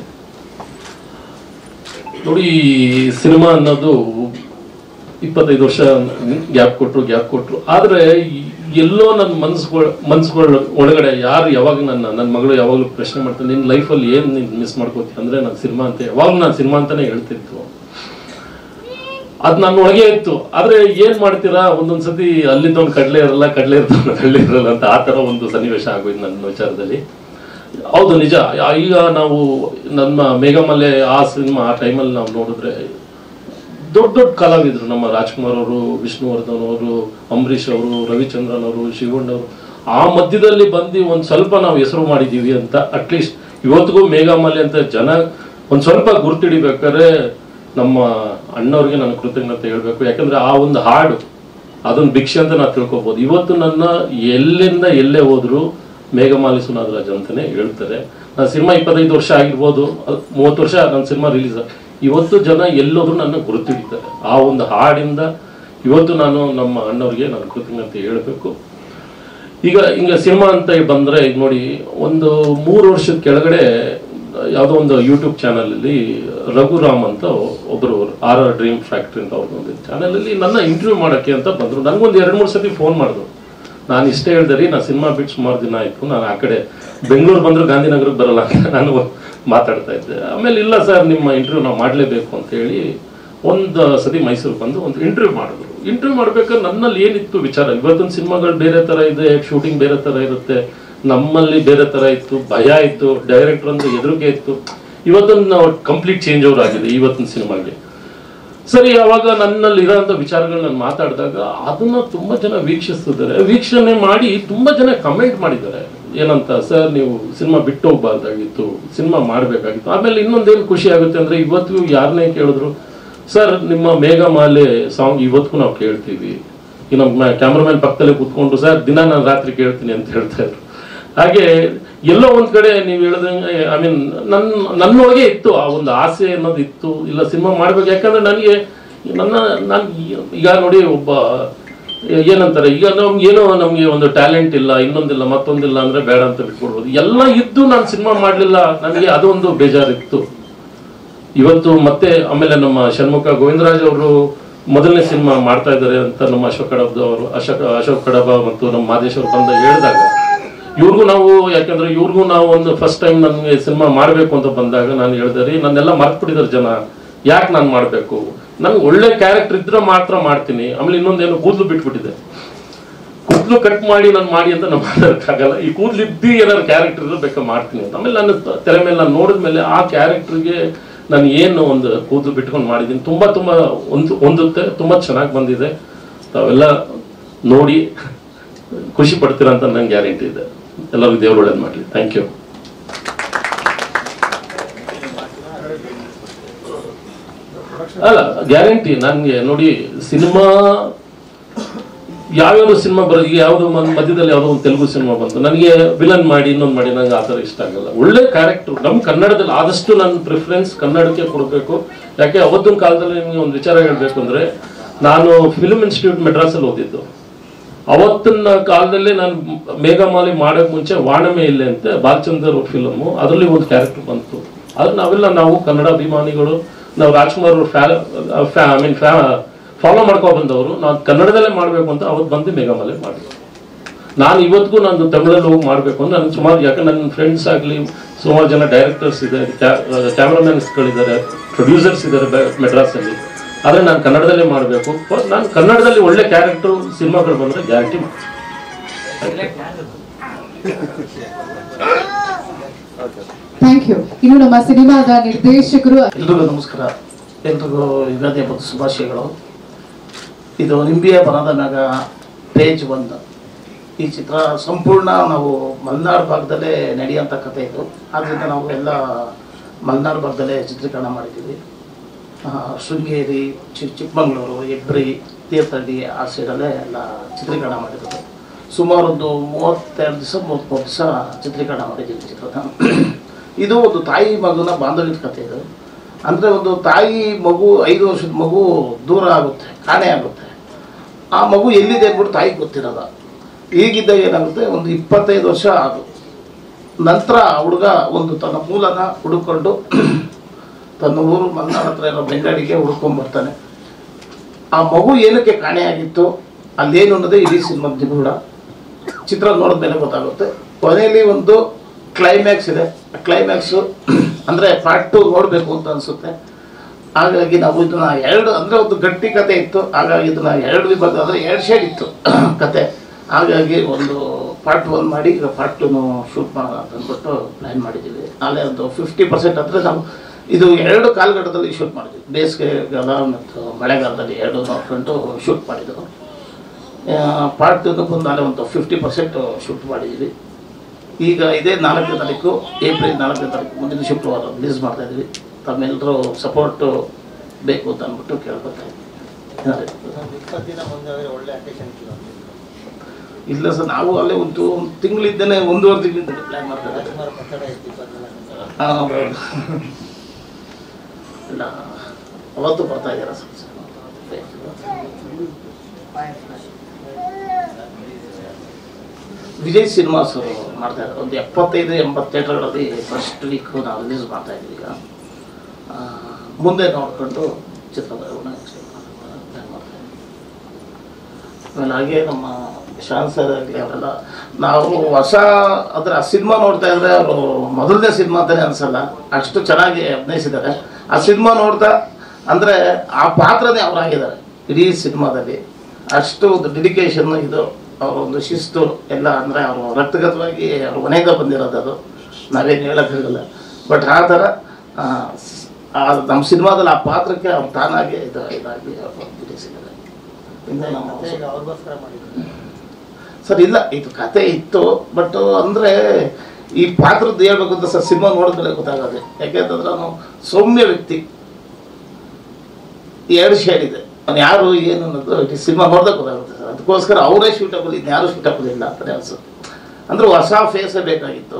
ನೋಡಿ, ಸಿನಿಮಾ ಅನ್ನೋದು 25 ವರ್ಷ ಗ್ಯಾಪ್ ಕೊಟ್ಟರು. ಆದರೆ ಎಲ್ಲೋ ನನ್ನ ಮನ್ಸುಗಳ ಒಳಗಡೆ ಯಾರು ಯಾವಾಗ ನನ್ನ ಮಗಳು ಯಾವಾಗಲೂ ಪ್ರಶ್ನೆ ಮಾಡ್ತಾರೆ, ನಿನ್ನ ಲೈಫಲ್ಲಿ ಏನು ನೀನು ಮಿಸ್ ಮಾಡ್ಕೋತೀಯ ಅಂದರೆ ನಾನು ಸಿನಿಮಾ ಅಂತ ಯಾವಾಗಲೂ ನಾನು ಸಿನಿಮಾ ಅಂತಲೇ ಹೇಳ್ತಿತ್ತು. ಅದು ನನ್ನ ಒಳಗೆ ಇತ್ತು. ಆದರೆ ಏನು ಮಾಡ್ತೀರಾ, ಒಂದೊಂದ್ಸತಿ ಅಲ್ಲಿಂದ ಒಂದು ಕಡಲೆ ಇರಲ್ಲ ಅಂತ ಆ ಥರ ಒಂದು ಸನ್ನಿವೇಶ ಆಗೋಯ್ತು ನನ್ನ ವಿಚಾರದಲ್ಲಿ. ಹೌದು, ನಿಜ. ಈಗ ನಾವು ನಮ್ಮ ಮೇಘಮಲೆ ಆ ಸಿನಿಮಾ ಆ ಟೈಮಲ್ಲಿ ನಾವು ನೋಡಿದ್ರೆ ದೊಡ್ಡ ಕಲಾವಿದರು, ನಮ್ಮ ರಾಜ್ಕುಮಾರ್ ಅವರು, ವಿಷ್ಣುವರ್ಧನ್ ಅವರು, ಅಂಬರೀಷ್ ಅವರು, ರವಿಚಂದ್ರನ್ ಅವರು, ಶಿವಣ್ಣವರು, ಆ ಮಧ್ಯದಲ್ಲಿ ಬಂದು ಒಂದು ಸ್ವಲ್ಪ ನಾವು ಹೆಸರು ಮಾಡಿದ್ದೀವಿ ಅಂತ ಅಟ್ಲೀಸ್ಟ್ ಇವತ್ತಿಗೂ ಮೇಘಮಲೆ ಅಂತ ಜನ ಒಂದು ಸ್ವಲ್ಪ ಗುರ್ತಿಡಿಬೇಕಾದ್ರೆ ನಮ್ಮ ಅಣ್ಣವ್ರಿಗೆ ನನ್ನ ಕೃತಜ್ಞತೆ ಹೇಳ್ಬೇಕು. ಯಾಕಂದ್ರೆ ಆ ಒಂದು ಹಾಡು ಅದೊಂದು ಭಿಕ್ಷೆ ಅಂತ ನಾವು ತಿಳ್ಕೊಬೋದು. ಇವತ್ತು ನನ್ನ ಎಲ್ಲಿಂದ ಎಲ್ಲೇ ಹೋದ್ರು ಮೇಘಮಾಲಿ ಸುನಾದ್ರಾಜ್ ಅಂತಾನೆ ಹೇಳ್ತಾರೆ. ನನ್ನ ಸಿನಿಮಾ 25 ವರ್ಷ ಆಗಿರ್ಬೋದು, 30 ವರ್ಷ ನನ್ನ ಸಿನಿಮಾ ರಿಲೀಸ್, ಇವತ್ತು ಜನ ಎಲ್ಲೋದ್ರು ನನ್ನ ಗುರುತಿಡಿತಾರೆ. ಆ ಒಂದು ಹಾಡಿಂದ ಇವತ್ತು ನಾನು ನಮ್ಮ ಅಣ್ಣವ್ರಿಗೆ ನನ್ನ ಕೃತಜ್ಞತೆ ಹೇಳಬೇಕು. ಈಗ ಸಿನಿಮಾ ಅಂತ ಬಂದ್ರೆ ಈಗ ನೋಡಿ, ಒಂದು 3 ವರ್ಷದ ಕೆಳಗಡೆ ಯಾವುದೋ ಒಂದು ಯೂಟ್ಯೂಬ್ ಚಾನಲಲ್ಲಿ ರಘುರಾಮ್ ಅಂತ ಒಬ್ಬರು RR ಡ್ರೀಮ್ ಫ್ಯಾಕ್ಟ್ರಿ ಅಂತ ಅವ್ರದ್ದು ಒಂದು ಚಾನಲಲ್ಲಿ ನನ್ನ ಇಂಟರ್ವ್ಯೂ ಮಾಡೋಕ್ಕೆ ಅಂತ ಬಂದರು. ನನಗೊಂದು 2-3 ಸತಿ ಫೋನ್ ಮಾಡಿದ್ರು. ನಾನು ಇಷ್ಟೇ ಹೇಳಿದೆ ರೀ, ನಾನು ಸಿನಿಮಾ ಬಿಟ್ಟು ಸುಮಾರು ದಿನ ಆಯಿತು, ನಾನು ಆ ಕಡೆ ಬೆಂಗಳೂರು ಬಂದರೂ ಗಾಂಧಿನಗರಕ್ಕೆ ಬರಲ್ಲ ಅಂತ ನಾನು ಮಾತಾಡ್ತಾ ಇದ್ದೆ. ಆಮೇಲೆ ಇಲ್ಲ ಸರ್, ನಿಮ್ಮ ಇಂಟರ್ವ್ಯೂ ನಾವು ಮಾಡಲೇಬೇಕು ಅಂತೇಳಿ ಒಂದು ಸತಿ ಮೈಸೂರಿಗೆ ಬಂದು ಒಂದು ಇಂಟರ್ವ್ಯೂ ಮಾಡಿದ್ರು. ಇಂಟರ್ವ್ಯೂ ಮಾಡ್ಬೇಕಾದ್ರೆ ನನ್ನಲ್ಲಿ ಏನಿತ್ತು ವಿಚಾರ, ಇವತ್ತಿನ ಸಿನಿಮಾಗಳು ಬೇರೆ ಥರ ಇದೆ, ಶೂಟಿಂಗ್ ಬೇರೆ ಥರ ಇರುತ್ತೆ, ನಮ್ಮಲ್ಲಿ ಬೇರೆ ಥರ ಇತ್ತು, ಭಯ ಇತ್ತು, ಡೈರೆಕ್ಟರ್ ಅಂದ್ರೆ ಹೆದರಿಕೆ ಇತ್ತು. ಇವತ್ತನ್ನು ಕಂಪ್ಲೀಟ್ ಚೇಂಜ್ ಓವರ್ ಆಗಿದೆ ಇವತ್ತಿನ ಸಿನಿಮಾಗೆ. ಸರಿ, ಅವಾಗ ನನ್ನಲ್ಲಿ ಇರೋಂಥ ವಿಚಾರಗಳು ನಾನು ಮಾತಾಡಿದಾಗ ಅದನ್ನ ತುಂಬಾ ಜನ ವೀಕ್ಷಿಸ್ತಿದ್ದಾರೆ. ವೀಕ್ಷಣೆ ಮಾಡಿ ತುಂಬಾ ಜನ ಕಮೆಂಟ್ ಮಾಡಿದ್ದಾರೆ. ಏನಂತ, ಸರ್ ನೀವು ಸಿನಿಮಾ ಬಿಟ್ಟು ಹೋಗ್ಬಾರ್ದಾಗಿತ್ತು, ಸಿನಿಮಾ ಮಾಡಬೇಕಾಗಿತ್ತು. ಆಮೇಲೆ ಇನ್ನೊಂದೇನು ಖುಷಿ ಆಗುತ್ತೆ ಅಂದ್ರೆ, ಇವತ್ತು ಯಾರನ್ನೇ ಕೇಳಿದ್ರು, ಸರ್ ನಿಮ್ಮ ಮೇಘಮಾಲೆ ಸಾಂಗ್ ಇವತ್ತಿಗೂ ನಾವು ಕೇಳ್ತೀವಿ, ಈ ನಮ್ಮ ಕ್ಯಾಮ್ರಾಮನ್ ಪಕ್ಕದಲ್ಲೇ ಕೂತ್ಕೊಂಡು ಸರ್ ದಿನ ನಾನು ರಾತ್ರಿ ಕೇಳ್ತೀನಿ ಅಂತ ಹೇಳ್ತಾ ಇದ್ರು. ಹಾಗೆ ಎಲ್ಲೋ ಒಂದ್ ಕಡೆ ನೀವು ಹೇಳ್ದಂಗೆ ಐ ಮೀನ್ ನನ್ನೊಳಗೆ ಇತ್ತು ಆ ಒಂದು ಆಸೆ ಅನ್ನೋದು ಇತ್ತು, ಇಲ್ಲ ಸಿನಿಮಾ ಮಾಡ್ಬೇಕು. ಯಾಕಂದ್ರೆ ನನಗೆ ನಾನು ಈಗ ನೋಡಿ, ಒಬ್ಬ ಏನಂತಾರೆ, ಈಗ ನಮ್ಗೆ ಒಂದು ಟ್ಯಾಲೆಂಟ್ ಇಲ್ಲ, ಇನ್ನೊಂದಿಲ್ಲ, ಮತ್ತೊಂದಿಲ್ಲ ಅಂದ್ರೆ ಬೇಡ ಅಂತ ಬಿಟ್ಕೊಡ್ಬೋದು. ಎಲ್ಲ ಇದ್ದು ನಾನು ಸಿನಿಮಾ ಮಾಡ್ಲಿಲ್ಲ, ನನಗೆ ಅದೊಂದು ಬೇಜಾರಿತ್ತು. ಇವತ್ತು ಮತ್ತೆ ಆಮೇಲೆ ನಮ್ಮ ಷಣ್ಮುಖ ಗೋವಿಂದರಾಜ್ ಅವರು ಮೊದಲನೇ ಸಿನಿಮಾ ಮಾಡ್ತಾ ಇದ್ದಾರೆ ಅಂತ ನಮ್ಮ ಅಶೋಕ್ ಕಡಬ ಮತ್ತು ನಮ್ಮ ಮಾದೇಶ್ ಅವರು ಬಂದ ಹೇಳಿದಾಗ ಇವ್ರಿಗೂ ಯಾಕಂದ್ರೆ ಇವ್ರಿಗೂ ನಾವು ಒಂದು ಫಸ್ಟ್ ಟೈಮ್ ನನಗೆ ಸಿನಿಮಾ ಮಾಡಬೇಕು ಅಂತ ಬಂದಾಗ ನಾನು ಹೇಳಿದೆ ರೀ, ನನ್ನೆಲ್ಲ ಮರ್ತ್ಬಿಟ್ಟಿದ್ದಾರೆ ಜನ, ಯಾಕೆ ನಾನು ಮಾಡಬೇಕು, ನನ್ಗೆ ಒಳ್ಳೆ ಕ್ಯಾರೆಕ್ಟರ್ ಇದ್ರೆ ಮಾತ್ರ ಮಾಡ್ತೀನಿ. ಆಮೇಲೆ ಇನ್ನೊಂದೇನು, ಕೂದಲು ಬಿಟ್ಬಿಟ್ಟಿದೆ, ಕೂದಲು ಕಟ್ ಮಾಡಿ ನಾನು ಮಾಡಿ ಅಂತ ನಾನು ಮಾಡೋಕ್ಕಾಗಲ್ಲ. ಈ ಕೂದಲು ಇದ್ದು ಏನಾದ್ರು ಕ್ಯಾರೆಕ್ಟರ್ ಇದ್ರೆ ಬೇಕಾ ಮಾಡ್ತೀನಿ ಅಂತ. ಆಮೇಲೆ ನನ್ನ ತೆರೆ ಮೇಲೆ ನಾನು ನೋಡಿದ್ಮೇಲೆ ಆ ಕ್ಯಾರೆಕ್ಟರ್ಗೆ ನಾನು ಏನು ಒಂದು ಕೂದಲು ಬಿಟ್ಕೊಂಡು ಮಾಡಿದ್ದೀನಿ, ತುಂಬಾ ಹೊಂದುತ್ತೆ, ತುಂಬಾ ಚೆನ್ನಾಗಿ ಬಂದಿದೆ. ತಾವೆಲ್ಲ ನೋಡಿ ಖುಷಿ ಪಡ್ತೀರ ಅಂತ ನಂಗೆ ಗ್ಯಾರಂಟಿ ಇದೆ. ಎಲ್ಲರಿಗೂ ದೇವರು ಒಳ್ಳೇದು ಮಾಡಲಿ. Thank you. ಅಲ್ಲ, ಗ್ಯಾರಂಟಿ ನನಗೆ ನೋಡಿ, ಸಿನಿಮಾ ಯಾವ್ಯಾವ ಸಿನಿಮಾ ಬರೋದು, ಈಗ ಯಾವುದೋ ಮಧ್ಯದಲ್ಲಿ ಯಾವುದೋ ಒಂದು ತೆಲುಗು ಸಿನಿಮಾ ಬಂತು, ನನಗೆ ವಿಲನ್ ಮಾಡಿ ಇನ್ನೊಂದು ಮಾಡಿ ನಂಗೆ ಆ ಥರ ಇಷ್ಟ ಆಗಲ್ಲ. ಒಳ್ಳೆ ಕ್ಯಾರೆಕ್ಟರ್ ನಮ್ಮ ಕನ್ನಡದಲ್ಲಿ ಆದಷ್ಟು ನನ್ನ ಪ್ರಿಫರೆನ್ಸ್ ಕನ್ನಡಕ್ಕೆ ಕೊಡಬೇಕು. ಯಾಕೆ ಅವತ್ತಿನ ಕಾಲದಲ್ಲಿ ನಿಮಗೆ ಒಂದು ವಿಚಾರ ಹೇಳಬೇಕು ಅಂದರೆ, ನಾನು ಫಿಲ್ಮ್ ಇನ್ಸ್ಟಿಟ್ಯೂಟ್ ಮೆಡ್ರಾಸಲ್ಲಿ ಓದಿದ್ದು. ಅವತ್ತಿನ ಕಾಲದಲ್ಲಿ ನಾನು ಮೇಘಮಾಲಿ ಮಾಡೋಕೆ ಮುಂಚೆ ವಾಣಮೆ ಇಲ್ಲೇ ಅಂತ ಬಾಲಚಂದ್ರ ಫಿಲಮು, ಅದರಲ್ಲಿ ಒಂದು ಕ್ಯಾರೆಕ್ಟರ್ ಬಂತು. ಅದು ನಾವು ಕನ್ನಡ ಅಭಿಮಾನಿಗಳು, ನಾವು ರಾಜ್ಕುಮಾರ್ ಅವರು ಫಾಲೋ ಮಾಡ್ಕೊ ಬಂದವರು, ನಾನು ಕನ್ನಡದಲ್ಲೇ ಮಾಡಬೇಕು ಅಂತ ಅವತ್ತು ಬಂದು ಮೇಘಮಾಲಿ ಮಾಡಿದ್ರು. ನಾನು ಇವತ್ತಿಗೂ ನಾನು ತಮಿಳಲ್ಲಿ ಹೋಗಿ ಮಾಡಬೇಕು ಅಂತ ನನ್ನ ಸುಮಾರು, ಯಾಕಂದ್ರೆ ನನ್ನ ಫ್ರೆಂಡ್ಸ್ ಆಗಲಿ ಸುಮಾರು ಜನ ಡೈರೆಕ್ಟರ್ಸ್ ಇದ್ದಾರೆ, ಕ್ಯಾಮ್ರಾಮನ್ಸ್ಗಳಿದ್ದಾರೆ, ಪ್ರೊಡ್ಯೂಸರ್ಸ್ ಇದ್ದಾರೆ ಮೆಡ್ರಾಸಲ್ಲಿ. ಆದರೆ ನಾನು ಕನ್ನಡದಲ್ಲೇ ಮಾಡಬೇಕು. ನಾನು ಕನ್ನಡದಲ್ಲಿ ಒಳ್ಳೆ ಕ್ಯಾರೆಕ್ಟರ್ ಸಿನಿಮಾಗಳು ಬಂದರೆ ಗ್ಯಾರಂಟಿ ಮಾಡ್ತೀನಿ. Thank you. ಇನ್ನು ನಮ್ಮ ಸಿನಿಮಾದ ನಿರ್ದೇಶಕರು. ಎಲ್ರಿಗೂ ನಮಸ್ಕಾರ, ಎಲ್ರಿಗೂ ಯುಗಾದಿ ಹಬ್ಬದ ಶುಭಾಶಯಗಳು. ಇದು ನಿಂಬಿಯ ಬನದ ಮ್ಯಾಗ ಪೇಜ್ 1. ಈ ಚಿತ್ರ ಸಂಪೂರ್ಣ ನಾವು ಮಲೆನಾಡು ಭಾಗದಲ್ಲೇ ನಡೆಯುವಂಥ ಕಥೆ ಇದು. ಆದ್ದರಿಂದ ನಾವು ಎಲ್ಲ ಮಲೆನಾಡು ಭಾಗದಲ್ಲೇ ಚಿತ್ರೀಕರಣ ಮಾಡಿದ್ದೀವಿ. ಶೃಂಗೇರಿ, ಚಿಕ್ಕಮಗಳೂರು, ಹೆಬ್ರಿ, ತೀರ್ಥಹಳ್ಳಿ ಆ ಸೈಡಲ್ಲೇ ಎಲ್ಲ ಚಿತ್ರೀಕರಣ ಮಾಡಿರೋದು. ಸುಮಾರು ಒಂದು 32 ದಿವಸ 33 ದಿವಸ ಚಿತ್ರೀಕರಣ ಮಾಡಿದ್ದೀವಿ ಚಿತ್ರದ. ಇದು ಒಂದು ತಾಯಿ ಮಗನ ಬಾಂಧವ್ಯದ ಕಥೆ ಇದು. ಅಂದರೆ ಒಂದು ತಾಯಿ ಮಗು 5 ವರ್ಷದ ಮಗು ದೂರ ಆಗುತ್ತೆ, ಕಾಣೆ ಆಗುತ್ತೆ. ಆ ಮಗು ಎಲ್ಲಿದೆ ಅಂದ್ಬಿಟ್ಟು ತಾಯಿಗೆ ಗೊತ್ತಿರೋದ. ಈಗಿದ್ದಾಗ ಏನಾಗುತ್ತೆ, ಒಂದು 25 ವರ್ಷ ಅದು ನಂತರ ಹುಡುಗ ಒಂದು ತನ್ನ ಮೂಲನ ಹುಡುಕೊಂಡು ತನ್ನ ಊರು ಮಲ್ನಾಡ್ ಹತ್ರ ಇರೋ ಬೆಂಗಾಡಿಗೆ ಹುಡ್ಕೊಂಡ್ಬರ್ತಾನೆ. ಆ ಮಗು ಏನಕ್ಕೆ ಕಾಣೆಯಾಗಿತ್ತು ಅಲ್ಲೇನು ಅನ್ನೋದೇ ಇಡೀ ಸಿನಿಮಾದ ಕೂಡ ಚಿತ್ರ ನೋಡಿದ್ಮೇಲೆ ಗೊತ್ತಾಗುತ್ತೆ. ಕೊನೆಯಲ್ಲಿ ಒಂದು ಕ್ಲೈಮ್ಯಾಕ್ಸ್ ಇದೆ. ಕ್ಲೈಮ್ಯಾಕ್ಸು ಅಂದರೆ ಪಾರ್ಟ್ 2 ನೋಡಬೇಕು ಅಂತ ಅನಿಸುತ್ತೆ. ಹಾಗಾಗಿ ನಾವು ಇದನ್ನ 2 ಅಂದರೆ ಒಂದು ಗಟ್ಟಿ ಕತೆ ಇತ್ತು. ಹಾಗಾಗಿ ಇದನ್ನ 2 ವಿಭಾಗ ಅಂದರೆ 2 ಶೇಡ್ ಇತ್ತು ಕತೆ. ಹಾಗಾಗಿ ಒಂದು ಪಾರ್ಟ್ 1 ಮಾಡಿ ಈಗ ಪಾರ್ಟ್ 2 ಶೂಟ್ ಮಾಡೋಣ ಅಂತ ಅಂದ್ಬಿಟ್ಟು ಪ್ಲ್ಯಾನ್ ಮಾಡಿದ್ದೀವಿ. ನಾಳೆ ಒಂದು 50% ಅಂದರೆ ನಾವು ಇದು 2 ಕಾಲಘಟ್ಟದಲ್ಲಿ ಶೂಟ್ ಮಾಡಿದ್ವಿ. ಬೇಸಿಗೆಗಾಲ ಮತ್ತು ಮಳೆಗಾಲದಲ್ಲಿ 2 ನೋಡ್ಕೊಂಡು ಶೂಟ್ ಮಾಡಿದ್ದು. ಪಾರ್ಟ್ 2 ಬಂದು ನಾಳೆ ಒಂದು 50% ಶೂಟ್ ಮಾಡಿದ್ದೀವಿ. ಈಗ ಇದೇ 4ನೇ ತಾರೀಕು, ಏಪ್ರಿಲ್ 4ನೇ ತಾರೀಕು ಮುಂದಿನ ಶುಕ್ರವಾರ ರಿಲೀಸ್ ಮಾಡ್ತಾಯಿದ್ವಿ. ತಮ್ಮೆಲ್ಲರೂ ಸಪೋರ್ಟು ಬೇಕು ಅಂತ ಅಂದ್ಬಿಟ್ಟು ಕೇಳ್ಕೊತಾ ಇದ್ದೀವಿ. ಇಲ್ಲ ಸರ್, ನಾವು ಅಲ್ಲೇ ಒಂದು ತಿಂಗಳಿದ್ದೇನೆ, 1.5 ತಿಂಗಳಿಂದ ಪ್ಲ್ಯಾನ್ ಮಾಡ್ತಾರೆ. ಇಲ್ಲ ಅವತ್ತು ಬರ್ತಾ ಇದ್ದೀರಾ ಸರ್? ವಿಜಯ್ ಸಿನಿಮಾಸ್ ಮಾಡ್ತಾ ಇದ್ದಾರೆ. ಒಂದು 75-80 ಥಿಯೇಟರ್ಗಳಲ್ಲಿ ಫಸ್ಟ್ ವೀಕ್ ನಾವು ರಿಲೀಸ್ ಮಾಡ್ತಾ ಇದ್ವಿ. ಈಗ ಮುಂದೆ ನೋಡ್ಕೊಂಡು ಚಿತ್ರಗಳನ್ನ ಪ್ಲ್ಯಾನ್ ಮಾಡ್ತಾ ಇದ್ವಿ. ಆಮೇಲೆ ಹಾಗೆ ನಮ್ಮ ಶಾನ್ ಸರ್ ಆಗಲಿ ಅವರೆಲ್ಲ ನಾವು ಹೊಸ ಅಂದರೆ ಆ ಸಿನಿಮಾ ನೋಡ್ತಾ ಇದ್ರೆ ಅವರು ಮೊದಲನೇ ಸಿನಿಮಾ ಅಂತಲೇ ಅನಿಸಲ್ಲ, ಅಷ್ಟು ಚೆನ್ನಾಗಿ ಅಭಿನಯಿಸಿದ್ದಾರೆ. ಆ ಸಿನಿಮಾ ನೋಡ್ತಾ ಅಂದರೆ ಆ ಪಾತ್ರನೇ ಅವರಾಗಿದ್ದಾರೆ ಇಡೀ ಸಿನಿಮಾದಲ್ಲಿ. ಅಷ್ಟು ಒಂದು ಡೆಡಿಕೇಶನ್, ಇದು ಅವರ ಒಂದು ಶಿಸ್ತು ಎಲ್ಲ, ಅಂದರೆ ಅವರು ರಕ್ತಗತವಾಗಿ ಅವ್ರ ಮನೆಯಿಂದ ಬಂದಿರೋದು. ಅದು ನಾವೇನು ಹೇಳೋಕ್ಕಾಗಲ್ಲ. ಬಟ್ ಆ ಥರ ನಮ್ಮ ಸಿನಿಮಾದಲ್ಲಿ ಆ ಪಾತ್ರಕ್ಕೆ ಅವ್ರು ತಾನಾಗಿ ಇದಾಗಿ ಅವರು ಬಿಡಿಸಿದ್ದಾರೆ. ಇನ್ನು ನಮ್ಮ ಸರ್ ಇಲ್ಲ, ಇದು ಕತೆ ಇತ್ತು. ಬಟ್ ಅಂದರೆ ಈ ಪಾತ್ರದ್ದು ಹೇಳ್ಬೇಕು ಅಂತ ಸರ್ ಸಿನಿಮಾ ನೋಡಿದ್ಮೇಲೆ ಗೊತ್ತಾಗೋದೆ. ಯಾಕೆಂತಂದ್ರೆ ಅವನು ಸೌಮ್ಯ ವ್ಯಕ್ತಿ, 2 ಶೇಡ್ ಇದೆ. ಅವ್ನು ಯಾರು ಏನು ಅನ್ನೋದು ಈ ಸಿನಿಮಾ ನೋಡಿದಾಗ ಗೊತ್ತಾಗುತ್ತೆ ಸರ್. ಅದಕ್ಕೋಸ್ಕರ ಅವರೇ ಶೂಟಬಲ್, ಇನ್ಯಾರು ಶೂಟಬಲ್ ಇಲ್ಲ ಅಂತಲೇ ಅನ್ಸುತ್ತೆ. ಅಂದರೆ ಹೊಸ ಫೇಸೇ ಬೇಕಾಗಿತ್ತು.